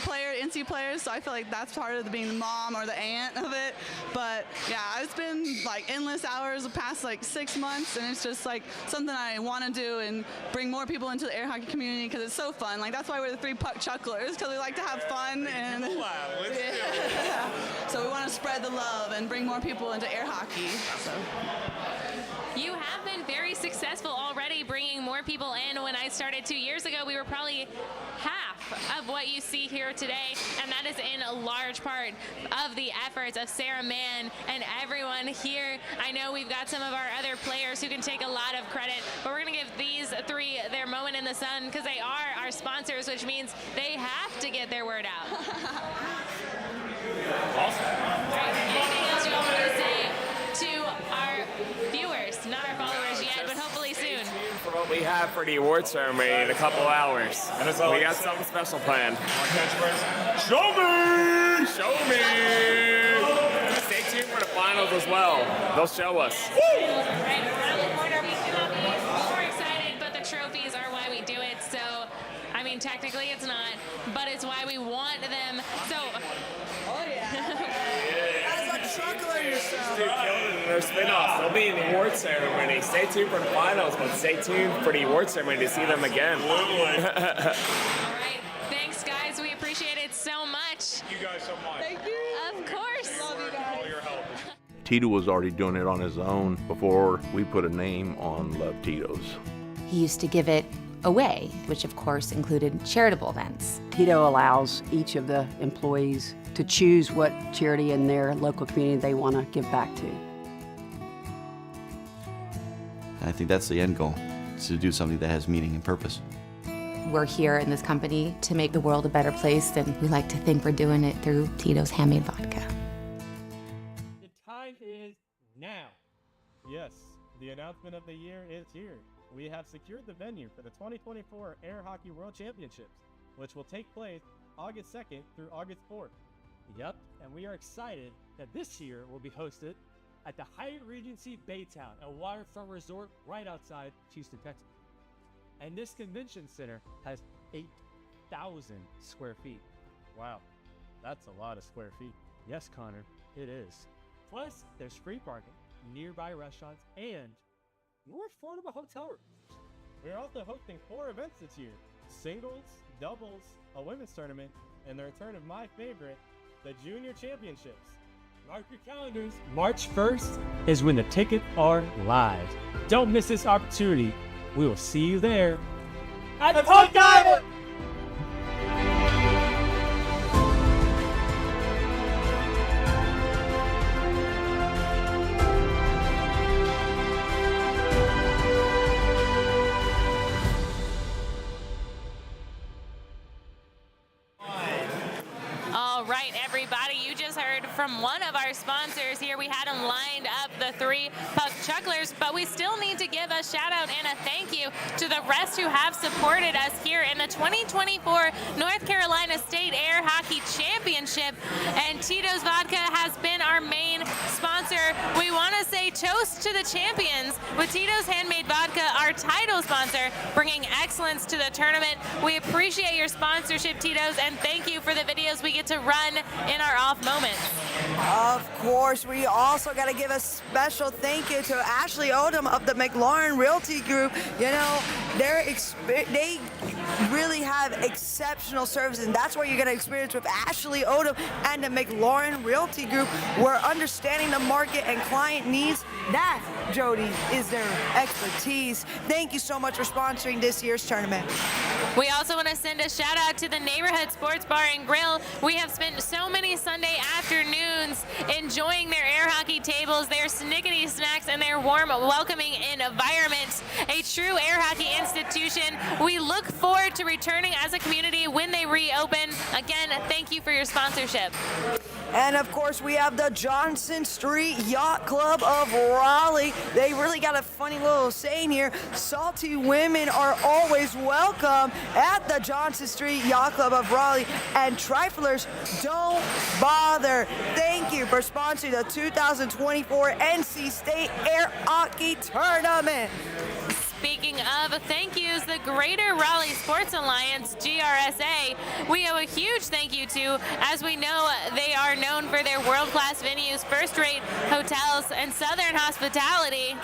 NC players, so I feel like that's part of being the mom or the aunt of it. But yeah, it's been like endless hours the past like 6 months, and it's just like something I want to do and bring more people into the air hockey community because it's so fun. Like that's why we're the 3 Puck Chucklers, because we like to have fun, and so we want to spread the love and bring more people into air hockey. So. You have been very successful already bringing more people in. When I started 2 years ago, we were probably half of what you see here today, and that is in a large part of the efforts of Sarah Mann and everyone here. I know we've got some of our other players who can take a lot of credit, but we're going to give these 3 their moment in the sun because they are our sponsors, which means they have to get their word out. Awesome. Anything else you all want to say to our viewers, not our followers yet, but hopefully soon? Stay tuned for what we have for the award ceremony in a couple hours. And we got something special planned. Show me! Show me! Stay tuned for the finals as well. They'll show us. Right around the corner, we cannot be more excited, but the trophies are why we do it. So, I mean, technically it's not, but it's why we want them. So, Their spin-offs. They'll be in the award ceremony. Stay tuned for the finals, but stay tuned for the award ceremony to see them again. All right. Thanks, guys. We appreciate it so much. Thank you guys so much. Thank you. Of course. Love you guys. All your help. Tito was already doing it on his own before we put a name on Love Tito's. He used to give it away, which of course included charitable events. Tito allows each of the employees to choose what charity in their local community they want to give back to. I think that's the end goal, to do something that has meaning and purpose. We're here in this company to make the world a better place, and we like to think we're doing it through Tito's handmade vodka. The time is now. Yes, the announcement of the year is here. We have secured the venue for the 2024 Air Hockey World Championships, which will take place August 2nd through August 4th. Yep, and we are excited that this year will be hosted at the Hyatt Regency Baytown, a waterfront resort right outside Houston, Texas. And this convention center has 8,000 square feet. Wow, that's a lot of square feet. Yes, Connor, it is. Plus, there's free parking, nearby restaurants, and more affordable hotel rooms. We're also hosting 4 events this year: singles, doubles, a women's tournament, and the return of my favorite, the Junior Championships. Mark your calendars. March 1st is when the tickets are live. Don't miss this opportunity. We will see you there at the Puck Diver! All right, everybody, you just heard from one of our sponsors here. We had them lined up, the 3 Puck Chucklers, but we still need to give a shout out and a thank you to the rest who have supported us here in the 2024 North Carolina State Air Hockey Championship. And Tito's Vodka has been our main sponsor. We want to say toast to the champions with Tito's Handmade Vodka, our title sponsor, bringing excellence to the tournament. We appreciate your sponsorship, Tito's, and thank you for the videos we get to run in our off moments. Of course, we also got to give a special thank you to Ashley Odom of the McLaurin Realty Group. You know, they really have exceptional services, and that's what you're going to experience with Ashley Odom and the McLaurin Realty Group. We're understanding the market and client needs. That, Jody, is their expertise. Thank you so much for sponsoring this year's tournament. We also want to send a shout out to the Neighborhood Sports Bar and Grill. We have spent so many Sunday afternoons enjoying their air hockey tables, their snickety snacks, and their warm, welcoming environment. A true air hockey institution. We look forward to returning as a community when they reopen. Again, thank you for your sponsorship. And of course, we have the Johnson Street Yacht Club of Raleigh. They really got a funny little saying here: salty women are always welcome at the Johnson Street Yacht Club of Raleigh, and triflers don't bother. Thank you for sponsoring the 2024 NC State Air Hockey Tournament. Speaking of thank yous, the Greater Raleigh Sports Alliance, GRSA, we owe a huge thank you to, as we know they are known for their world-class venues, first-rate hotels, and southern hospitality.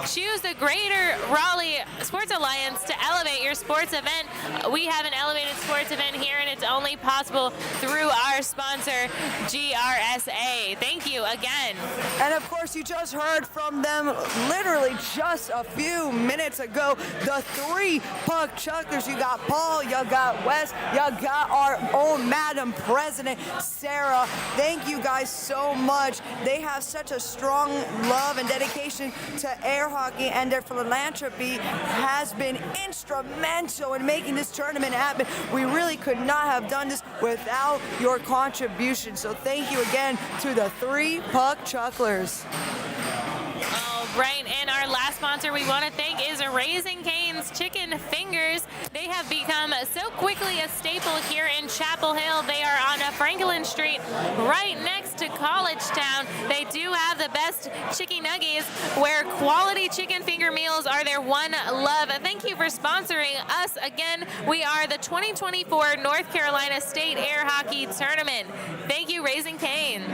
Choose the Greater Raleigh Sports Alliance to elevate your sports event. We have an elevated sports event here, and it's only possible through our sponsor, GRSA. Thank you again. And of course, you just heard from them literally just a few minutes ago. The 3 Puck Chucklers. You got Paul, you got Wes, you got our own Madam President, Sarah. Thank you guys so much. They have such a strong love and dedication to air hockey, and their philanthropy has been instrumental in making this tournament happen. We really could not have done this without your contribution. So thank you again to the 3 Puck Chucklers. Right, and our last sponsor we want to thank is Raising Cane's Chicken Fingers. They have become so quickly a staple here in Chapel Hill. They are on Franklin Street, right next to College Town. They do have the best chicken nuggies, where quality chicken finger meals are their one love. Thank you for sponsoring us. Again, we are the 2024 North Carolina State Air Hockey Tournament. Thank you, Raising Cane.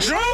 Jody!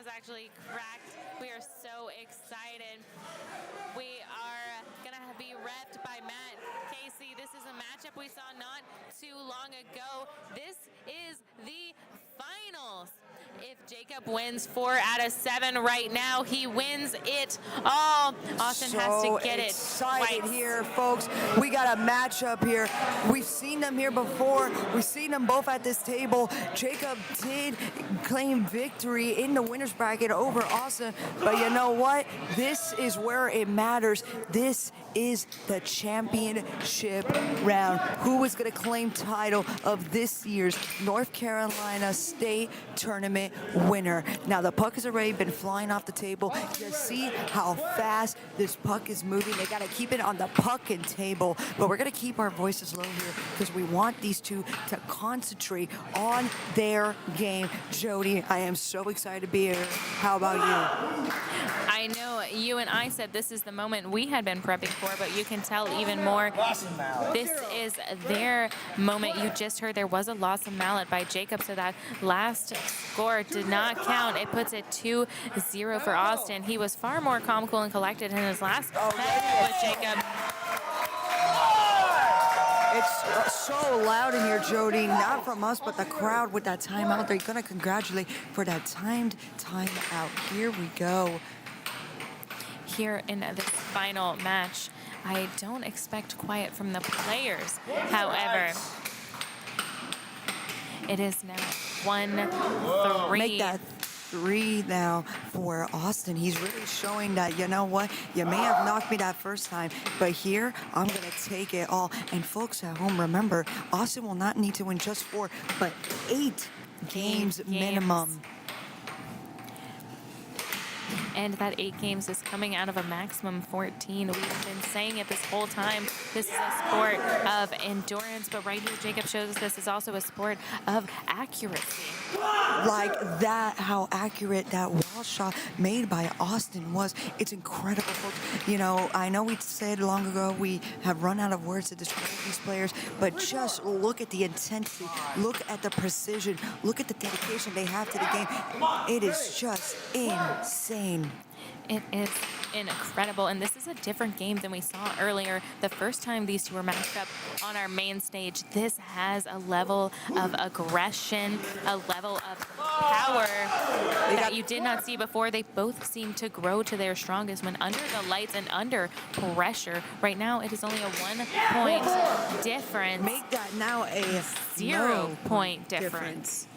has actually cracked. We are so excited. We are going to be reffed by Matt Casey. This is a matchup we saw not too long ago. This is the finals. If Jacob wins 4 out of 7 right now, he wins it all. Austin has to get it excited twice. here, folks. We got a matchup here. We've seen them here before. We've seen them both at this table. Jacob did claim victory in the winner's bracket over Austin, but you know what? This is where it matters. This is the championship round. Who is going to claim title of this year's North Carolina State Tournament winner? Now, the puck has already been flying off the table. You see how fast this puck is moving. They got to keep it on the puck and table, but we're going to keep our voices low here because we want these two to concentrate on their game. Jody, I am so excited to be here. How about you? I know you and I said this is the moment we had been prepping for, but you can tell even more. This is their moment. You just heard there was a loss of mallet by Jacob, so that last score did not count. It puts it 2-0 for Austin. He was far more calm, cool, and collected in his last match with Jacob. It's so loud in here, Jody. Not from us, but the crowd with that timeout. They're going to congratulate for that timed timeout. Here we go. Here in this final match, I don't expect quiet from the players. However, it is now 1-3. Make that 3 now for Austin. He's really showing that, you know what, you may have knocked me that first time, but here I'm going to take it all. And folks at home, remember, Austin will not need to win just 4, but 8 games minimum. And that 8 games is coming out of a maximum 14. We've been saying it this whole time. This is a sport of endurance, but right here, Jacob shows us this is also a sport of accuracy. Like that, how accurate that wall shot made by Austin was. It's incredible, folks. You know, I know we said long ago we have run out of words to describe these players, but just look at the intensity, look at the precision, look at the dedication they have to the game. It is just insane. It is incredible, and this is a different game than we saw earlier. The first time these two were matched up on our main stage, this has a level of aggression, a level of power that you did not see before. They both seem to grow to their strongest when under the lights and under pressure. Right now, it is only a 1-point difference. Make that now a 0-point difference.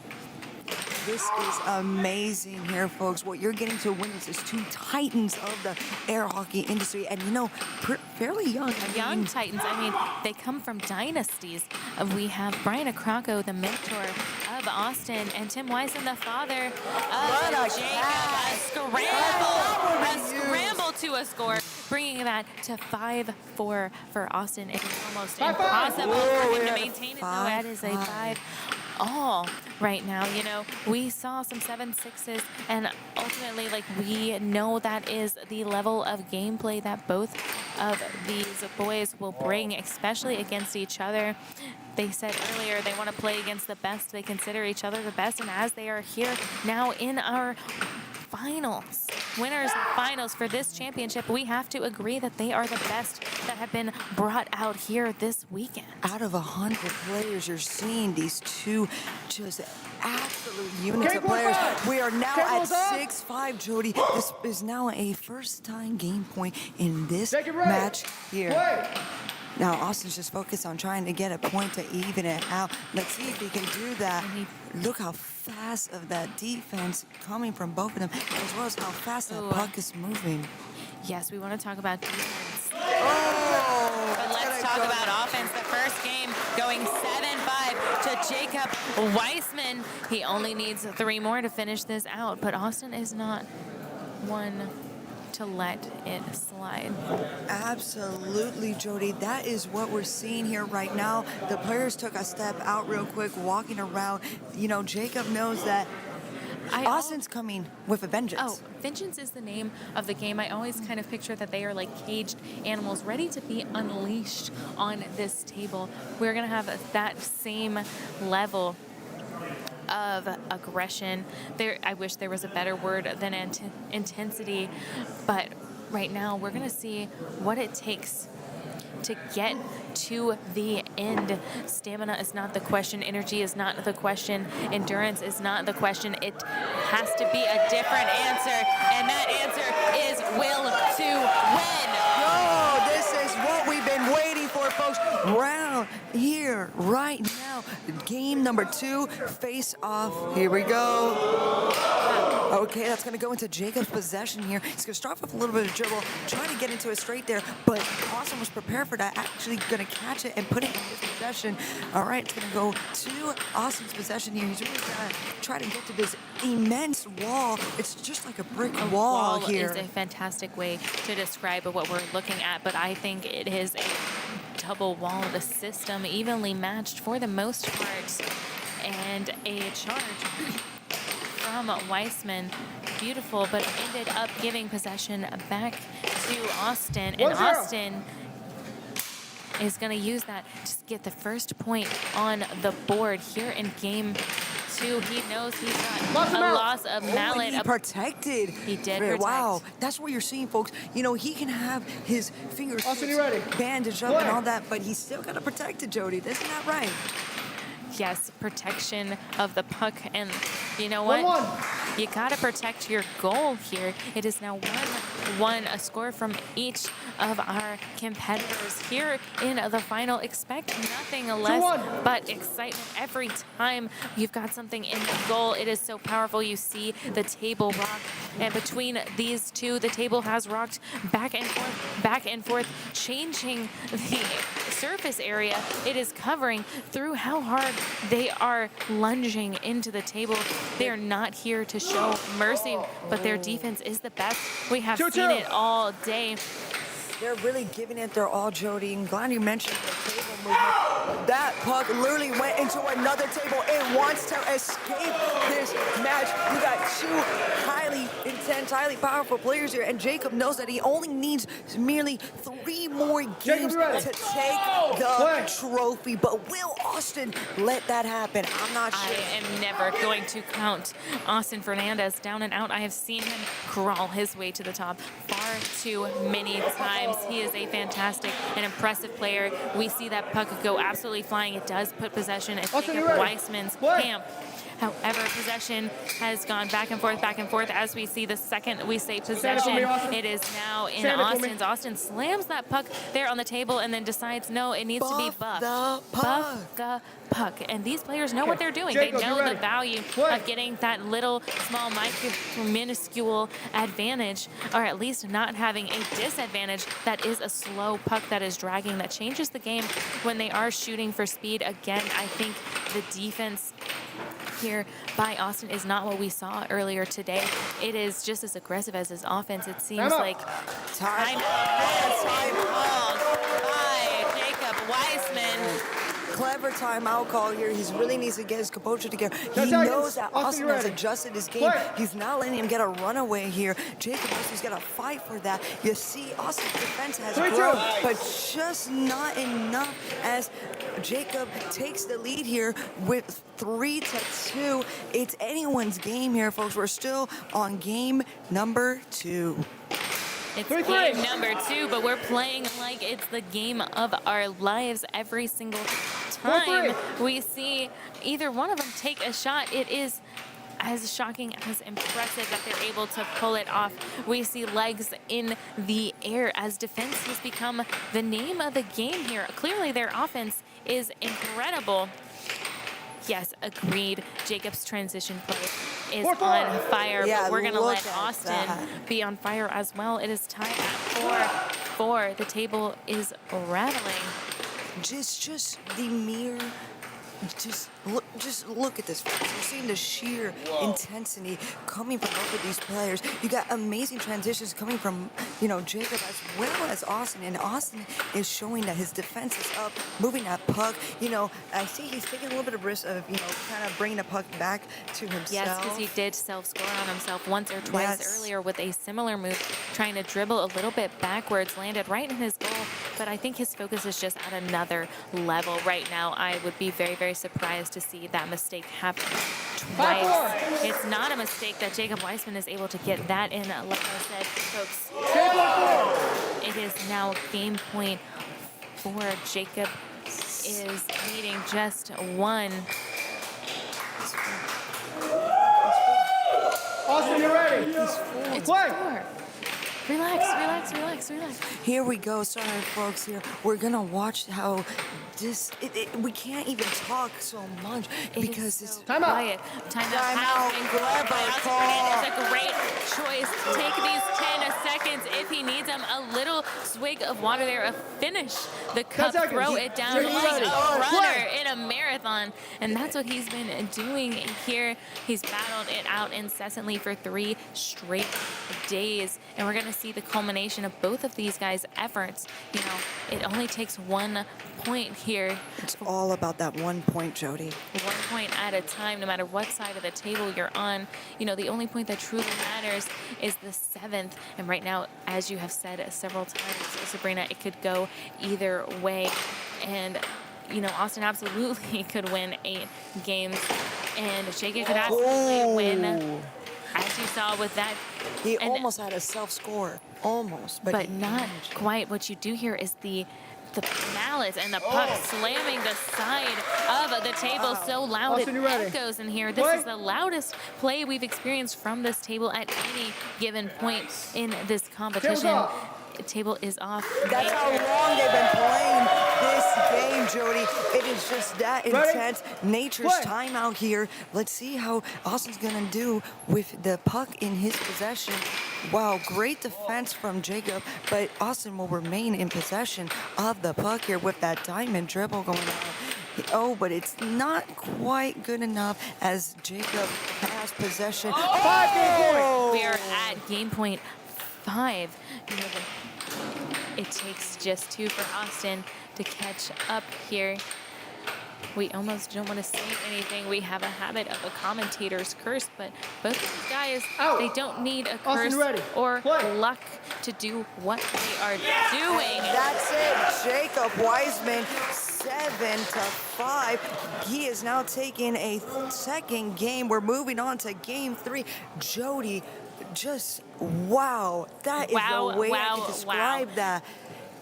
This is amazing here, folks. What you're getting to witness is 2 titans of the air hockey industry, and you know, fairly young. Young titans. I mean, they come from dynasties. We have Brian Acrocco, the mentor of Austin, and Tim Weissman, the father of Jacob. A scramble to a score, bringing that to 5-4 for Austin. It is almost impossible for him to maintain it, though. That is a 5-all right now. You know, we saw some 7-6s, and ultimately, like, we know that is the level of gameplay that both of these boys will bring, especially against each other. They said earlier they want to play against the best. They consider each other the best, and as they are here now in our finals, winners finals for this championship, we have to agree that they are the best that have been brought out here this weekend. Out of 100 players, you're seeing these 2 just absolute units of players. We are now at 6-5, Jody. This is now a first-time game point in this match here. Now, Austin's just focused on trying to get a point to even it out. Let's see if he can do that. Look how fast of that defense coming from both of them, as well as how fast that puck is moving. Yes, we want to talk about defense. Oh! But let's talk about offense. The first game going 7-5 to Jacob Weissman. He only needs 3 more to finish this out, but Austin is not one to let it slide. Absolutely, Jody. That is what we're seeing here right now. The players took a step out real quick, walking around. You know, Jacob knows that Austin's coming with a vengeance. Oh, vengeance is the name of the game. I always kind of picture that they are like caged animals ready to be unleashed on this table. We're going to have that same level of aggression. I wish there was a better word than intensity, but right now we're going to see what it takes to get to the end. Stamina is not the question. Energy is not the question. Endurance is not the question. It has to be a different answer, and that answer is will to win. Oh, this is what we've been waiting for, folks. Round here, right now. Game number 2, face off. Here we go. Okay, that's going to go into Jacob's possession here. He's going to start off with a little bit of dribble, trying to get into it straight there, but Austin was prepared for that, actually going to catch it and put it in his possession. All right, it's going to go to Austin's possession here. He's really going to try to get to this immense wall. It's just like a brick wall here. Is a fantastic way to describe what we're looking at, but I think it is a double-walled system, evenly matched for the most part, and a charge from Weissman. Beautiful, but ended up giving possession back to Austin, and Austin is going to use that to get the first point on the board here in game 2. He knows he's got a loss of mallet. He protected. He did protect. Wow, that's what you're seeing, folks. You know, he can have his fingers bandaged up and all that, but he's still got to protect it, Jody. Isn't that right? Yes, protection of the puck, and you know what? You got to protect your goal here. It is now 1-1, a score from each of our competitors here in the final. Expect nothing less but excitement every time you've got something in the goal. It is so powerful. You see the table rock, and between these two, the table has rocked back and forth, changing the surface area it is covering through how hard they are lunging into the table. They are not here to show mercy, but their defense is the best. We have seen it all day. They're really giving it their all, Jody. I'm glad you mentioned the table movement. That puck literally went into another table. It wants to escape this match. You got 2 highly intense, highly powerful players here, and Jacob knows that he only needs merely 3 more games to take the trophy. But will Austin let that happen? I'm not sure. I am never going to count Austin Fernandez down and out. I have seen him crawl his way to the top far too many times. He is a fantastic and impressive player. We see that puck go absolutely flying. It does put possession at Jacob Weissman's camp. However, possession has gone back and forth. As we see the second we say possession, it is now in Austin's. Austin slams that puck there on the table and then decides, no, it needs to be buffed. Buff the puck. And these players know what they're doing. Jacob, they know the value of getting that little, small, minuscule advantage, or at least not having a disadvantage. That is a slow puck that is dragging. That changes the game when they are shooting for speed. Again, I think the defense here by Austin is not what we saw earlier today. It is just as aggressive as his offense. It seems like time called by Jacob Weissman. Clever timeout call here. He really needs to get his composure together. He knows that Austin has adjusted his game. He's not letting him get a runaway here. Jacob knows he's got to fight for that. You see, Austin's defense has grown, but just not enough as Jacob takes the lead here with 3-2. It's anyone's game here, folks. We're still on game number 2. It's game number 2, but we're playing like it's the game of our lives every single time we see either one of them take a shot. It is as shocking, as impressive that they're able to pull it off. We see legs in the air as defense has become the name of the game here. Clearly their offense is incredible. Yes, agreed. Jacob's transition play is on fire, but we're going to let Austin be on fire as well. It is tied at 4-4. The table is rattling. Just the mere, just look at this. You're seeing the sheer intensity coming from both of these players. You got amazing transitions coming from, Jacob as well as Austin. And Austin is showing that his defense is up, moving that puck. I see he's taking a little bit of risk of, kind of bringing the puck back to himself. Yes, because he did self-score on himself once or twice earlier with a similar move, trying to dribble a little bit backwards, landed right in his goal. But I think his focus is just at another level right now. I would be very, very surprised to see that mistake happen twice. It's not a mistake that Jacob Weissman is able to get that in. Like I said, folks, it is now game point for Jacob is leading just one. Austin, you ready? It's four. Relax. Here we go. Sorry, folks. Here we're gonna watch how this. We can't even talk so much because it's quiet. Timeout has been called by Austin Fernandez. A great choice. Take these 10 seconds if he needs them. A little swig of water there. A finish the cup. Throw it down like a runner in a marathon. And that's what he's been doing here. He's battled it out incessantly for 3 straight days. And we're going to see the culmination of both of these guys' efforts. You know, it only takes 1 point here. It's all about that 1 point, Jody. 1 point at a time, no matter what side of the table you're on. You know, the only point that truly matters is the 7th. And right now, as you have said several times, Sabrina, it could go either way. And, you know, Austin absolutely could win 8 games. And Jacob could absolutely win, as you saw with that. He almost had a self-score. Almost. But not quite. What you do here is the malice and the puck slamming the side of the table so loud it echoes in here. This is the loudest play we've experienced from this table at any given point in this competition. Table is off. That's how long they've been playing this game, Jody. It is just that intense. Nature's timeout here. Let's see how Austin's gonna do with the puck in his possession. Wow, great defense from Jacob, but Austin will remain in possession of the puck here with that diamond dribble going on. Oh, but it's not quite good enough as Jacob has possession. We are at game point 5. You know, it takes just 2 for Austin to catch up here. We almost don't want to say anything. We have a habit of a commentator's curse, but both of these guys, they don't need a curse or luck to do what they are doing. That's it. Jacob Weissman, 7-5. He is now taking a 2nd game. We're moving on to game 3. Jody, just wow. That is the way I can describe that.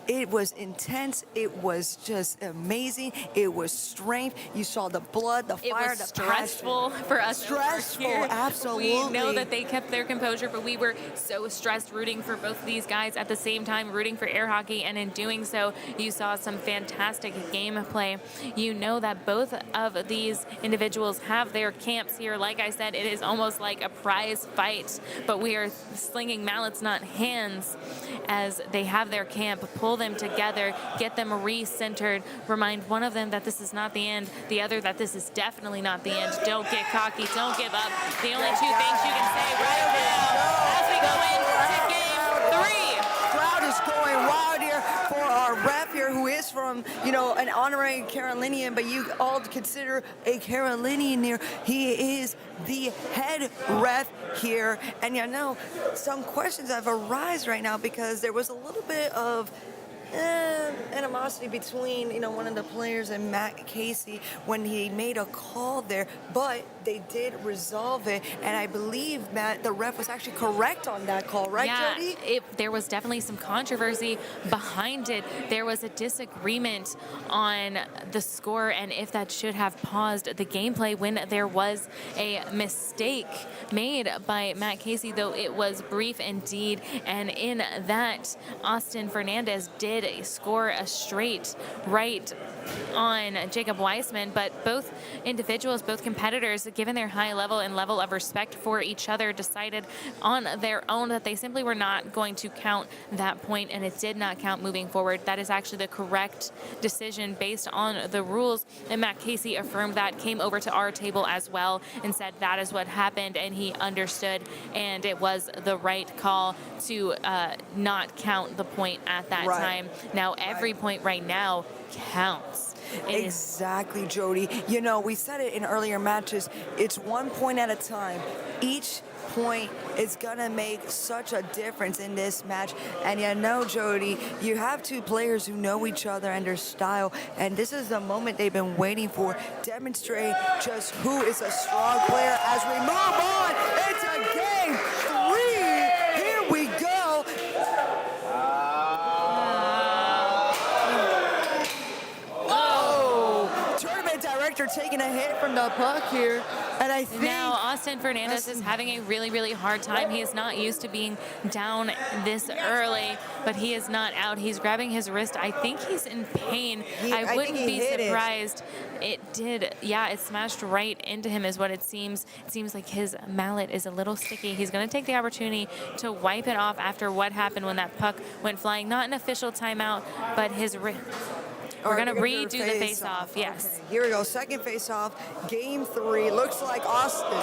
It was intense. It was just amazing. It was strength. You saw the blood, the fire, it was the stressful passion. for us. Stressful, here. absolutely. We know that they kept their composure, but we were so stressed rooting for both of these guys at the same time, rooting for air hockey, and in doing so, you saw some fantastic gameplay. You know that both of these individuals have their camps here. Like I said, it is almost like a prize fight, but we are slinging mallets, not hands, as they have their camp. Pull them together, get them re-centered, remind one of them that this is not the end, the other that this is definitely not the end. Don't get cocky, don't give up. The only 2 things you can say right now as we go into game 3. Crowd is going wild here for our ref here, who is from, you know, an honorary Carolinian, but you all consider a Carolinian here. He is the head ref here, and you know, some questions have arisen right now because there was a little bit of animosity between, you know, one of the players and Matt Casey when he made a call there, but they did resolve it, and I believe Matt, the ref, was actually correct on that call, right, Jody? There was definitely some controversy behind it. There was a disagreement on the score and if that should have paused the gameplay when there was a mistake made by Matt Casey, though it was brief indeed, and in that, Austin Fernandez did score a straight right on Jacob Weissman, but both individuals, both competitors, given their high level and level of respect for each other, decided on their own that they simply were not going to count that point, and it did not count moving forward. That is actually the correct decision based on the rules, and Matt Casey affirmed that, came over to our table as well and said that is what happened, and he understood, and it was the right call to not count the point at that time. Now every point right now counts. Exactly, Jody. You know, we said it in earlier matches. It's 1 point at a time. Each point is going to make such a difference in this match. And you know, Jody, you have two players who know each other and their style, and this is the moment they've been waiting for. Demonstrate just who is a strong player as we move on into game 3. Here we go. Tournament director taking a hit from the puck here. And I think now Austin Fernandez is having a really, really hard time. He is not used to being down this early, but he is not out. He's grabbing his wrist. I think he's in pain. I wouldn't be surprised. It did, yeah, it smashed right into him is what it seems. It seems like his mallet is a little sticky. He's going to take the opportunity to wipe it off after what happened when that puck went flying. Not an official timeout, but his wrist. We're going to redo the face-off, yes. Okay, here we go, second face-off, game 3. Looks like Austin.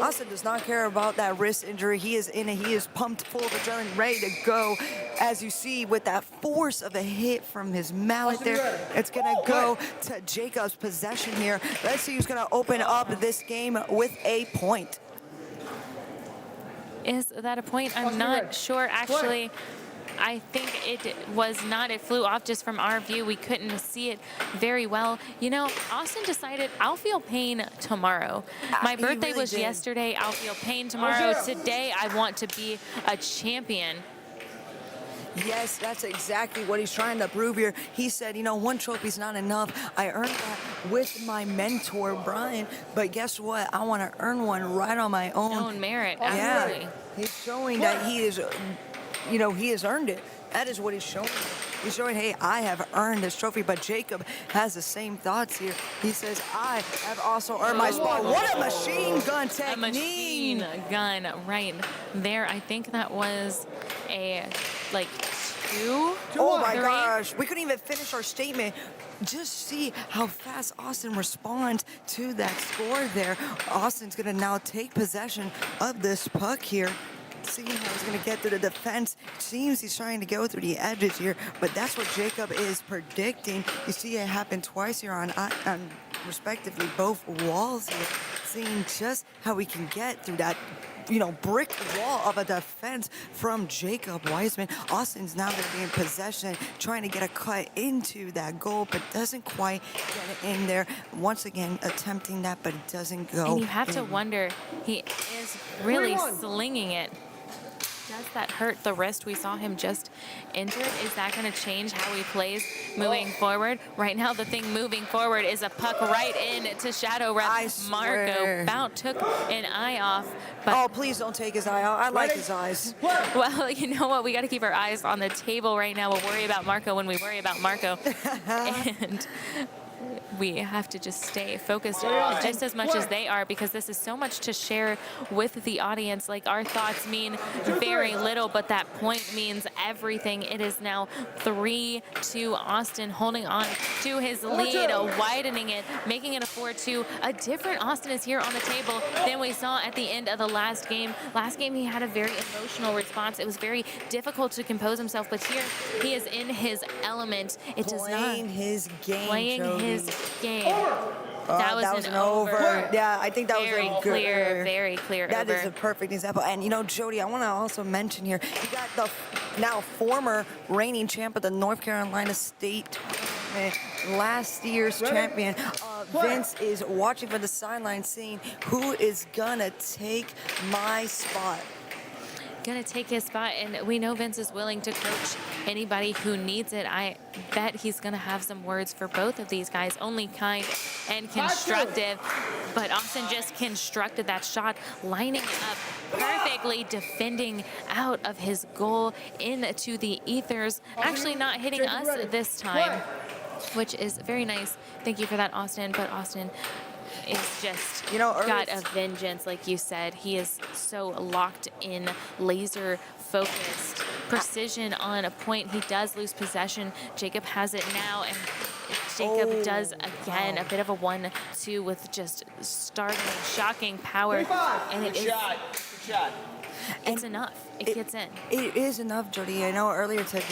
Austin does not care about that wrist injury. He is in it. He is pumped full of adrenaline, ready to go. As you see, with that force of a hit from his mallet there, it's going to go to Jacob's possession here. Let's see who's going to open up this game with a point. Is that a point? I'm not sure, actually. I think it was not. It flew off just from our view. We couldn't see it very well. You know, Austin decided, I'll feel pain tomorrow. My birthday was yesterday. I'll feel pain tomorrow. Today, I want to be a champion. Yes, that's exactly what he's trying to prove here. He said, you know, one trophy's not enough. I earned that with my mentor, Brian. But guess what? I want to earn one right on my own merit, absolutely. Yeah, he's showing that he is... You know, he has earned it. That is what he's showing. He's showing, hey, I have earned this trophy. But Jacob has the same thoughts here. He says, I have also earned my spot. What a machine gun technique. A machine gun right there. I think that was a, like, 2. Oh, my gosh. We couldn't even finish our statement. Just see how fast Austin responds to that score there. Austin's going to now take possession of this puck here. Seeing how he's going to get through the defense. Seems he's trying to go through the edges here, but that's what Jacob is predicting. You see it happen twice here on respectively both walls here. Seeing just how we can get through that, you know, brick wall of a defense from Jacob Weissman. Austin's now going to be in possession, trying to get a cut into that goal, but doesn't quite get it in there. Once again, attempting that, but it doesn't go. And you have to wonder, he is really slinging it. Does that hurt the wrist? We saw him just injured. Is that going to change how he plays moving forward? Right now, the thing moving forward is a puck right in to shadow ref Marco. Bout took an eye off. But oh, please don't take his eye out. I like his eyes. Well, you know what? We got to keep our eyes on the table right now. We'll worry about Marco when we worry about Marco. And we have to just stay focused just as much as they are, because this is so much to share with the audience. Like, our thoughts mean very little, but that point means everything. It is now 3-2. Austin holding on to his lead, widening it, making it a 4-2. A different Austin is here on the table than we saw at the end of the last game. Last game, he had a very emotional response. It was very difficult to compose himself, but here he is in his element. It does not playing his game. Playing his game. That was an over. Yeah, I think that was a good very clear That over. is a perfect example. And, you know, Jody, I want to also mention here, you got the now former reigning champ of the North Carolina State Tournament, last year's champion. Vince is watching from the sideline, seeing who is going to take my spot. Gonna take his spot, and we know Vince is willing to coach anybody who needs it. I bet he's gonna have some words for both of these guys, only kind and constructive. But Austin just constructed that shot, lining up perfectly, defending out of his goal into the ethers, actually not hitting us this time, which is very nice. Thank you for that, Austin. But Austin is just, you know, got a vengeance, like you said. He is so locked in, laser focused, precision on a point. He does lose possession. Jacob has it now, and Jacob does again a bit of a 1-2 with just startling, shocking power. And it is, it's enough. It gets in. It is enough, Jody. I know earlier today,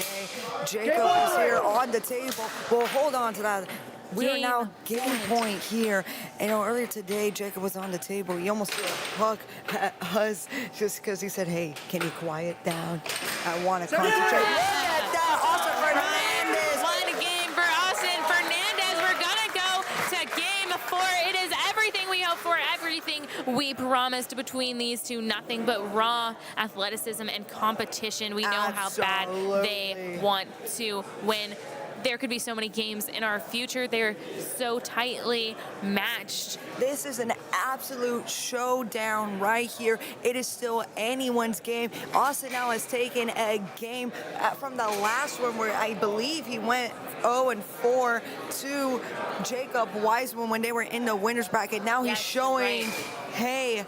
Jacob is here on the table. Well, hold on to that. We are now game point here. You know, earlier today, Jacob was on the table. He almost threw a puck at us just because he said, hey, can you quiet down? I want to concentrate. Look at that. Austin Fernandez. One game for Austin Fernandez. We're going to go to game 4. It is everything we hoped for, everything we promised between these two. Nothing but raw athleticism and competition. We know how bad they want to win. There could be so many games in our future. They're so tightly matched. This is an absolute showdown right here. It is still anyone's game. Austin now has taken a game from the last one where I believe he went 0-4 to Jacob Weissman when they were in the winner's bracket. Now he's showing, hey,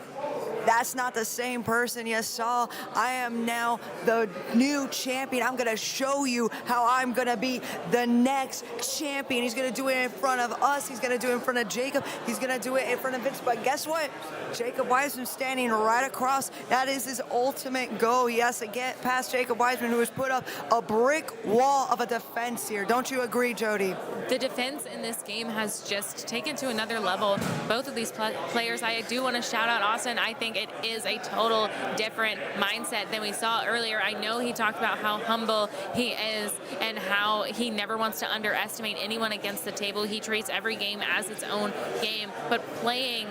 that's not the same person you saw. I am now the new champion. I'm gonna show you how I'm gonna be the next champion. He's gonna do it in front of us. He's gonna do it in front of Jacob. He's gonna do it in front of Vince. But guess what? Jacob Weissman standing right across. That is his ultimate goal. He has to get past Jacob Weissman, who has put up a brick wall of a defense here. Don't you agree, Jody? The defense in this game has just taken to another level. Both of these players, I do want to shout out Austin. I think it is a total different mindset than we saw earlier. I know he talked about how humble he is and how he never wants to underestimate anyone against the table. He treats every game as its own game. But playing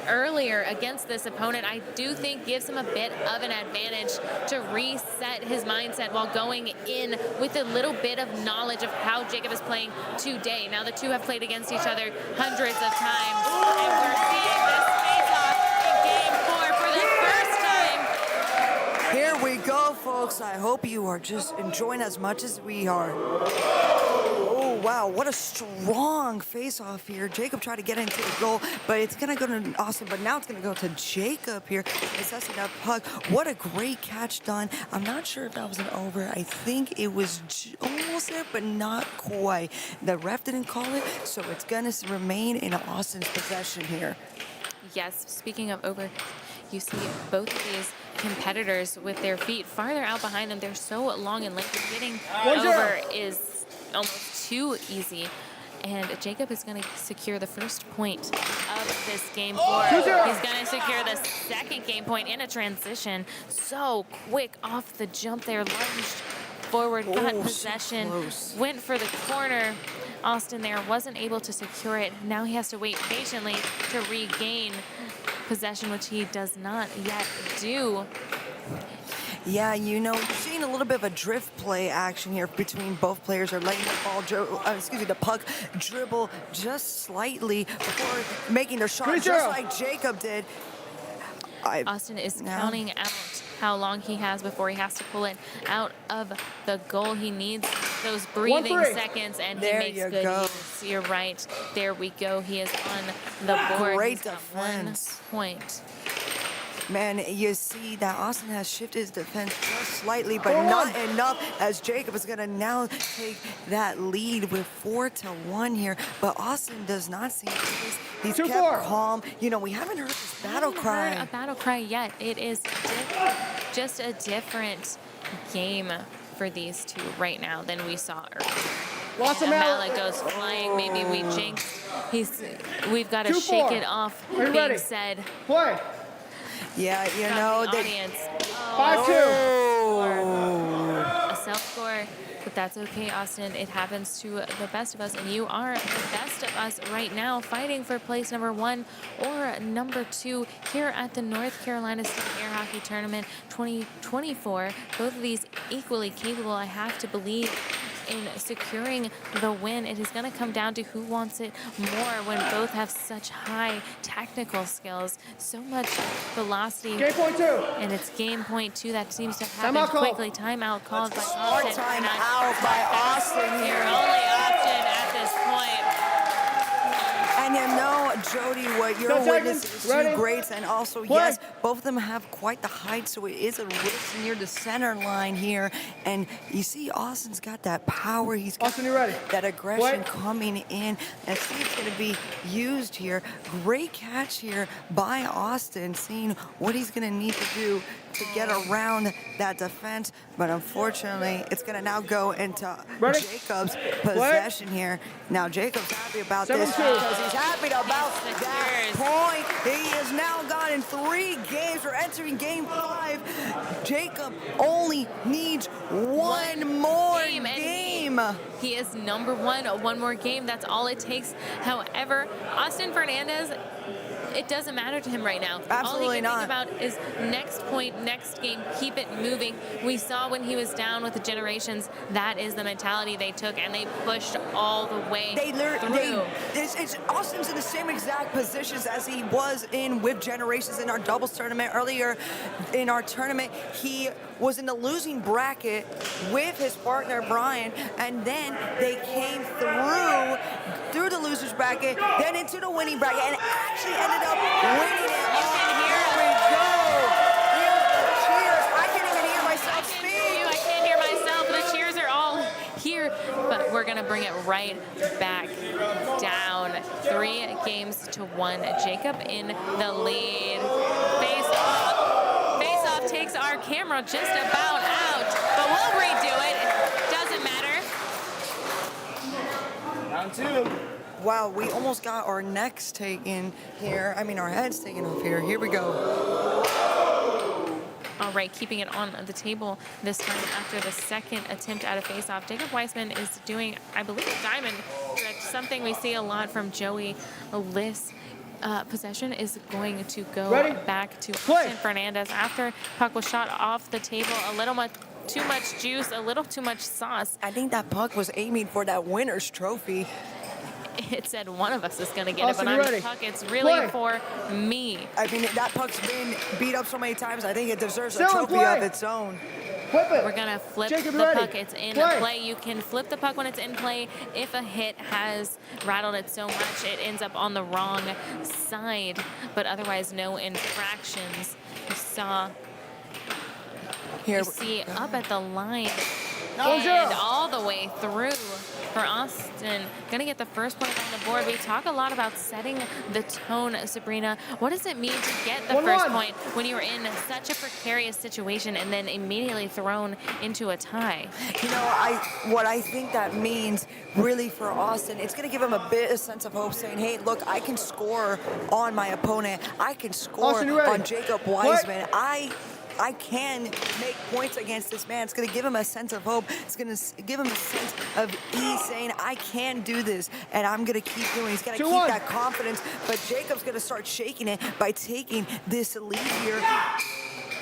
earlier against this opponent, I do think gives him a bit of an advantage to reset his mindset while going in with a little bit of knowledge of how Jacob is playing today. Now the two have played against each other hundreds of times, and we're seeing this face-off in game 4 for the first time. Here we go, folks. I hope you are just enjoying as much as we are. Oh, wow, what a strong face-off here. Jacob tried to get into the goal, but it's going to go to Austin, but now it's going to go to Jacob here, assessing that puck. What a great catch done. I'm not sure if that was an over. I think it was almost there, but not quite. The ref didn't call it, so it's going to remain in Austin's possession here. Yes, speaking of over, you see both of these competitors with their feet farther out behind them. They're so long and lanky. Getting over is almost too easy. And Jacob is going to secure the first point of this game 4. He's going to secure the second game point in a transition. So quick off the jump there, lunged forward, got possession, went for the corner. Austin there wasn't able to secure it. Now he has to wait patiently to regain possession, which he does not yet do. Yeah, you know, you're seeing a little bit of a drift play action here between both players. Are letting the ball, the puck dribble just slightly before making their shot, just like Jacob did. Austin is counting out how long he has before he has to pull it out of the goal. He needs those breathing seconds, and he makes good use. You're right. There we go. He is on the board. Great He's got defense. 1 point. Man, you see that Austin has shifted his defense just slightly, but not enough, as Jacob is going to now take that lead with 4-1 here. But Austin does not seem to this. He's kept calm. You know, we haven't heard this battle cry. Heard a battle cry yet. It is just a different game for these two right now than we saw earlier. Mallet goes flying. Maybe we jinxed. We've got to shake it off. Being said. Play. Yeah, you know, the audience. 5-2. A self-score, but that's okay, Austin. It happens to the best of us, and you are the best of us right now, fighting for place number 1 or number 2 here at the North Carolina State Air Hockey Tournament 2024. Both of these equally capable, I have to believe, in securing the win. It is going to come down to who wants it more when both have such high technical skills, so much velocity. Game point 2. And it's game point 2 that seems to happen quickly. Timeout called by Austin. Timeout by Austin here. Only Austin at this point. And you know, Jody, what you're witnessing is two greats, and also, yes, Both of them have quite the height, so it is a risk near the center line here. And you see Austin's got that power. He's got Austin, you ready? that aggression What? coming in. And see it's going to be used here. Great catch here by Austin, seeing what he's going to need to do to get around that defense. But unfortunately, it's going to now go into Ready? Jacob's possession here. Now, Jacob's happy about this 7-2. because he's happy about He that secures. point. He has now gotten 3 games. We're entering game 5. Jacob only needs one more game, and game. He is number 1. One more game. That's all it takes. However, Austin Fernandez, it doesn't matter to him right now. Absolutely all he can not. think about is next point, next game, keep it moving. We saw when he was down with the Generations, that is the mentality they took, and they pushed all the way through. Austin's in the same exact positions as he was in with Generations in our doubles tournament. Earlier in our tournament, he was in the losing bracket with his partner, Brian, and then they came through the loser's bracket, then into the winning bracket, and actually ended up winning it. Here we go. Here's the cheers. I can't even hear myself speak. I can't hear myself. The cheers are all here, but we're gonna bring it right back down. 3 games to 1. Jacob in the lead. Face off takes our camera just about out, but we'll redo it. Doesn't matter. Round 2. Wow, we almost got our necks taken here. I mean, our heads taken off here. Here we go. All right, keeping it on the table this time after the second attempt at a face-off. Jacob Weissman is doing, I believe, a diamond stretch, something we see a lot from Joey Liss. Possession is going to go back to Austin Fernandez after puck was shot off the table. A little too much juice, a little too much sauce. I think that puck was aiming for that winner's trophy. It said one of us is going to get Austin, it, you but on the ready? puck, it's really for me. I mean, that puck's been beat up so many times, I think it deserves a Still trophy play. of its own. Flip it. We're going to flip Jacob, the ready? puck. It's in play. You can flip the puck when it's in play. If a hit has rattled it so much, it ends up on the wrong side, but otherwise no infractions. You saw, you see up at the line and all the way through for Austin. Gonna get the first point on the board. We talk a lot about setting the tone, Sabrina. What does it mean to get the first point when you're in such a precarious situation and then immediately thrown into a tie? You know, what I think that means really for Austin, it's going to give him a bit of sense of hope, saying, hey, look, I can score on my opponent. I can score on Jacob Weissman. I can make points against this man. It's going to give him a sense of hope. It's going to give him a sense of ease, saying, I can do this, and I'm going to keep doing it. He's going to keep that confidence, but Jacob's going to start shaking it by taking this lead here.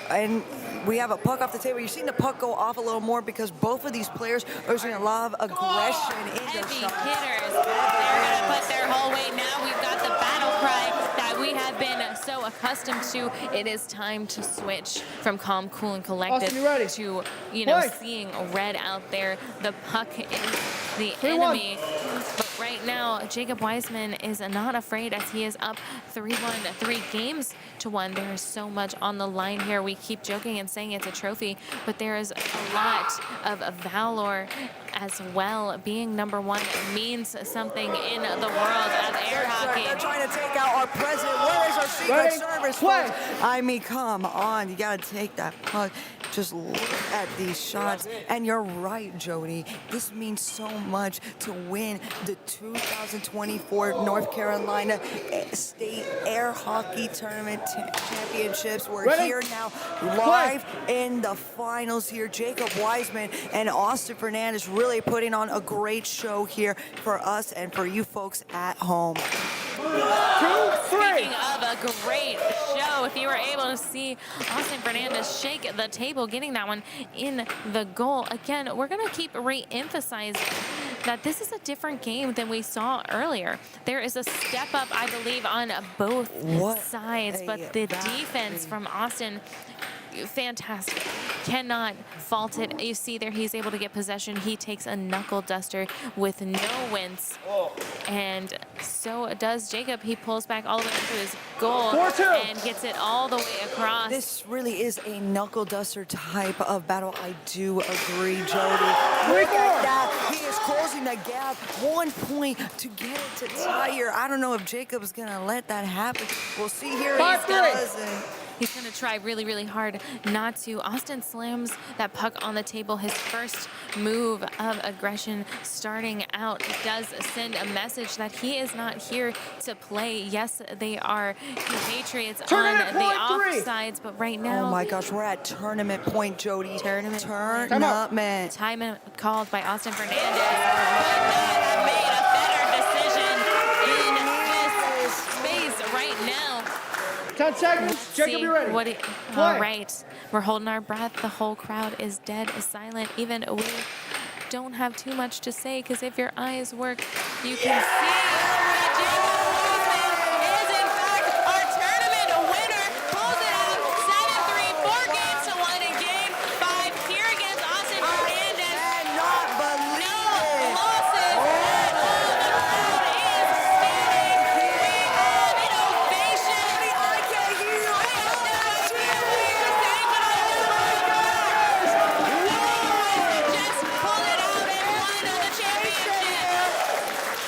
And we have a puck off the table. You're seeing the puck go off a little more because both of these players are using a lot of aggression in their shots. Hitters. They're going to put their whole weight. Now we've got the battle cry that we have been so accustomed to. It is time to switch from calm, cool, and collected to, seeing red out there. The puck is the enemy. But right now, Jacob Weissman is not afraid as he is up 3-1, 3 games to 1. There is so much on the line here. We keep joking and saying it's a trophy, but there is a lot of valor as well. Being number 1 means something in the world of air hockey. They're trying to take out our president. Where is our secret service, folks? I mean, come on. You got to take that puck. Just look at these shots. And you're right, Jody. This means so much to win the 2024 North Carolina State Air Hockey Tournament Championships. We're here now live in the finals here. Jacob Weissman and Austin Fernandez really putting on a great show here for us and for you folks at home. Speaking of a great show, if you were able to see Austin Fernandez shake the table, getting that one in the goal. Again, we're going to keep re-emphasizing that this is a different game than we saw earlier. There is a step up, I believe, on both sides, but the defense from Austin, fantastic. cannot fault it. You see there, he's able to get possession. He takes a knuckle duster with no wince. And so does Jacob. He pulls back all the way to his goal 4-2. and gets it all the way across. This really is a knuckle duster type of battle. I do agree, Jody. 3-4. Look at that. He is closing the gap. 1 point to get it to tie here. I don't know if Jacob's going to let that happen. We'll see here. 5-3. He doesn't. He's going to try really, really hard not to. Austin slams that puck on the table. His first move of aggression starting out. It does send a message that he is not here to play. Yes, they are Patriots Tournament on the point 3. offsides, but right now... Oh my gosh, we're at tournament point, Jody. Tournament. Tournament. Time called by Austin Fernandez. Could not have made a better decision in this space right now. 10 seconds. Let's Jacob, see you ready? what Play. all right. We're holding our breath. The whole crowd is dead silent. Even we don't have too much to say because if your eyes work, you can see that Jacob Weissman is in fact our tournament winner. Pulls it out 7-3, 4 games to 1 in game 5 here against Austin Fernandez. Cannot believe No it. losses at all. The crowd is standing. We have an ovation. I can't hear you. I have no idea what you're saying, but I just pulled it out and won the championship.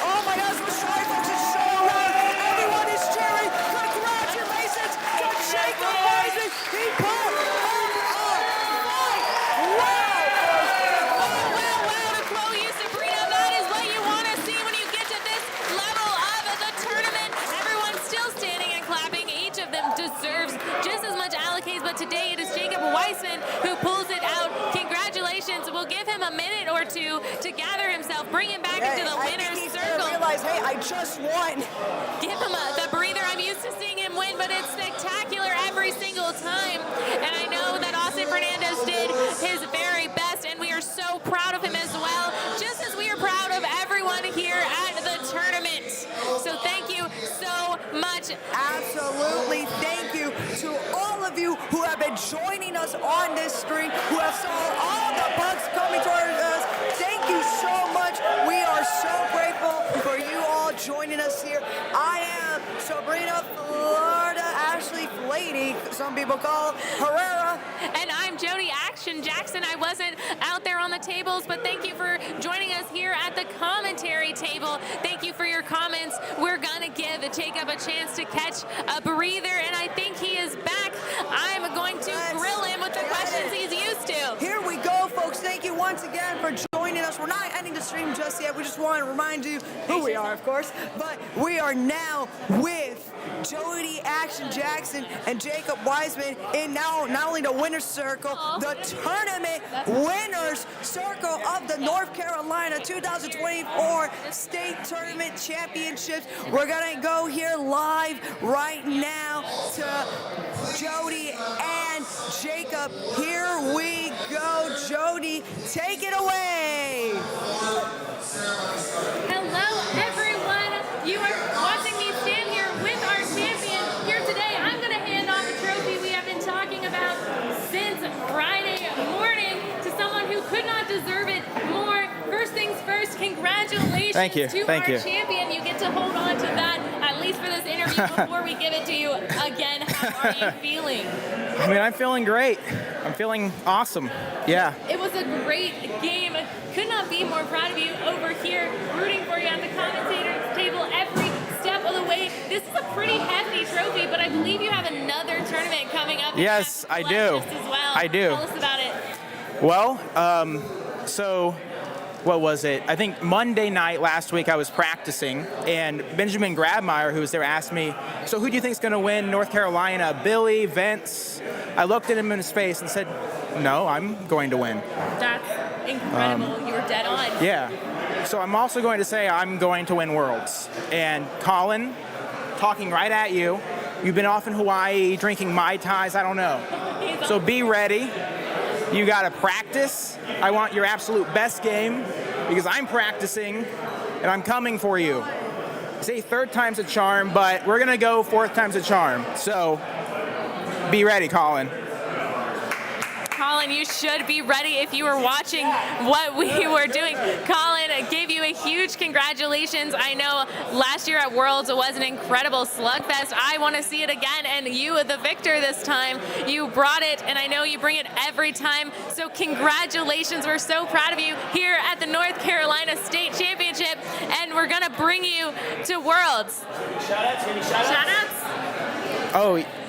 Oh my gosh, we're sorry folks, it's so loud. Everyone is cheering. Congratulations to Jacob Weissman. He pulled off a fight. Wow, to quote you, Sabrina, that is what you want to see when you get to this level of the tournament. Everyone's still standing and clapping. Each of them deserves just as much allocates, but today it is Jacob Weissman who pulls it out. Congratulations. We'll give him a minute or two to gather himself, bring him back into the winner's circle. Realize, hey, I just won. Give him the breather. I'm used to seeing him win, but it's spectacular every single time. And I know that Austin Fernandez did his very best, and we are so proud of him as well, just as we are proud of everyone here at the tournament. So thank you so much. Absolutely. Thank you to all of you who have been joining us on this stream, who have saw all the bucks coming towards us. Thank you so much. We are so grateful for you all joining us here. I am Sabrina Florida Ashley Flady, some people call Herrera. And I'm Jody Action Jackson. I wasn't out there on the tables, but thank you for joining us here at the commentary table. Thank you for your comments. We're gonna give Jacob a chance to catch a breather, and I think he is back. I'm going to grill him with the questions he's used to. Here we go, folks. Thank you once again for joining us. We're not ending the stream just yet. We just want to remind you who we are, of course. But we are now with Jody Action Jackson and Jacob Weissman in now not only the winner's circle, the tournament winners circle of the North Carolina 2024 State Tournament Championships. We're gonna go here live right now to Jody and Jacob. Here we go. Jody, take it away. Hello, everyone. You are watching me stand here with our champion here today. I'm going to hand off a trophy we have been talking about since Friday morning to someone who could not deserve it more. First things first, congratulations Thank you. to Thank our you. champion. You get to hold on to that, at least for this interview, before we give it to you again. How are you feeling? I mean, I'm feeling great. I'm feeling awesome. Yeah. It was a great game. Could not be more proud of you over here, rooting for you at the commentator's table every step of the way. This is a pretty hefty trophy, but I believe you have another tournament coming up. Yes, I do. As well. I do. Tell us about it. Well, so what was it? I think Monday night last week I was practicing, and Benjamin Grabmeyer, who was there, asked me, so who do you think is going to win North Carolina, Billy, Vince? I looked at him in his face and said, no, I'm going to win. That's incredible. You were dead on. Yeah. So I'm also going to say I'm going to win Worlds. And Colin, talking right at you, you've been off in Hawaii drinking Mai Tais, I don't know. So be ready. You got to practice. I want your absolute best game because I'm practicing and I'm coming for you. I say third time's a charm, but we're going to go fourth time's a charm. So be ready, Colin. Colin, Colin, you should be ready if you were watching what we were doing. Colin gave you a huge congratulations. I know last year at Worlds it was an incredible slugfest. I want to see it again, and you, the victor this time, you brought it, and I know you bring it every time. So congratulations. We're so proud of you here at the North Carolina State Championship, and we're going to bring you to Worlds. Shout-outs? Give me shout-outs? Shout-outs?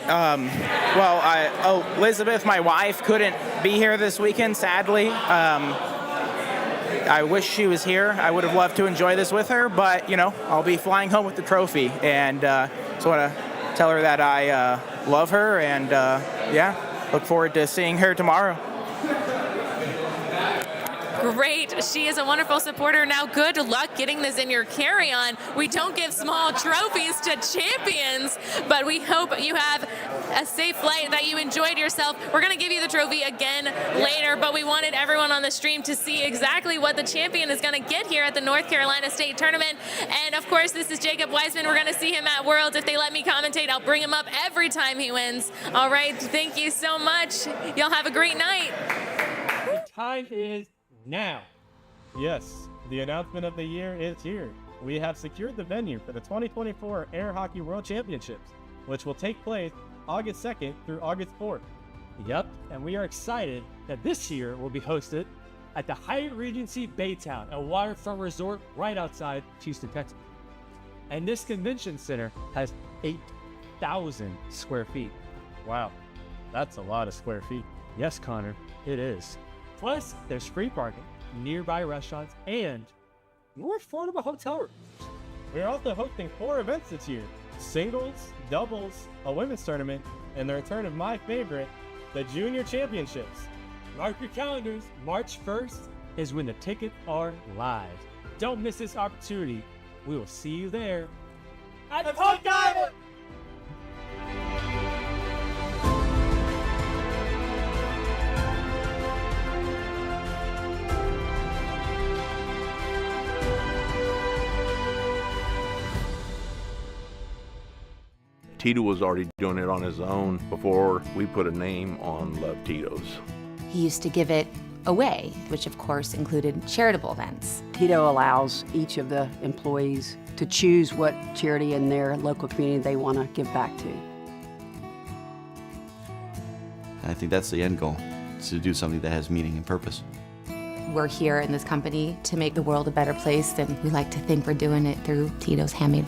Well, Elizabeth, my wife, couldn't be here this weekend, sadly. I wish she was here. I would have loved to enjoy this with her, but, I'll be flying home with the trophy. And so I want to tell her that I love her and, look forward to seeing her tomorrow. Great. She is a wonderful supporter. Now, good luck getting this in your carry-on. We don't give small trophies to champions, but we hope you have a safe flight, that you enjoyed yourself. We're going to give you the trophy again later, but we wanted everyone on the stream to see exactly what the champion is going to get here at the North Carolina State Tournament. And, of course, this is Jacob Weissman. We're going to see him at Worlds. If they let me commentate, I'll bring him up every time he wins. All right. Thank you so much. Y'all have a great night. The time is now. Yes, the announcement of the year is here. We have secured the venue for the 2024 Air Hockey World Championships, which will take place August 2nd through August 4th. Yep, and we are excited that this year will be hosted at the Hyatt Regency Baytown, a waterfront resort right outside Houston, Texas. And this convention center has 8,000 square feet. Wow, that's a lot of square feet. Yes, Connor, it is. Plus, there's free parking, nearby restaurants, and more affordable hotel rooms. We're also hosting 4 events this year: singles, doubles, a women's tournament, and the return of my favorite, the Junior Championships. Mark your calendars. March 1st is when the tickets are live. Don't miss this opportunity. We will see you there at the Punk Diamond! Tito was already doing it on his own before we put a name on Love Tito's. He used to give it away, which of course included charitable events. Tito allows each of the employees to choose what charity in their local community they want to give back to. I think that's the end goal, to do something that has meaning and purpose. We're here in this company to make the world a better place, and we like to think we're doing it through Tito's handmade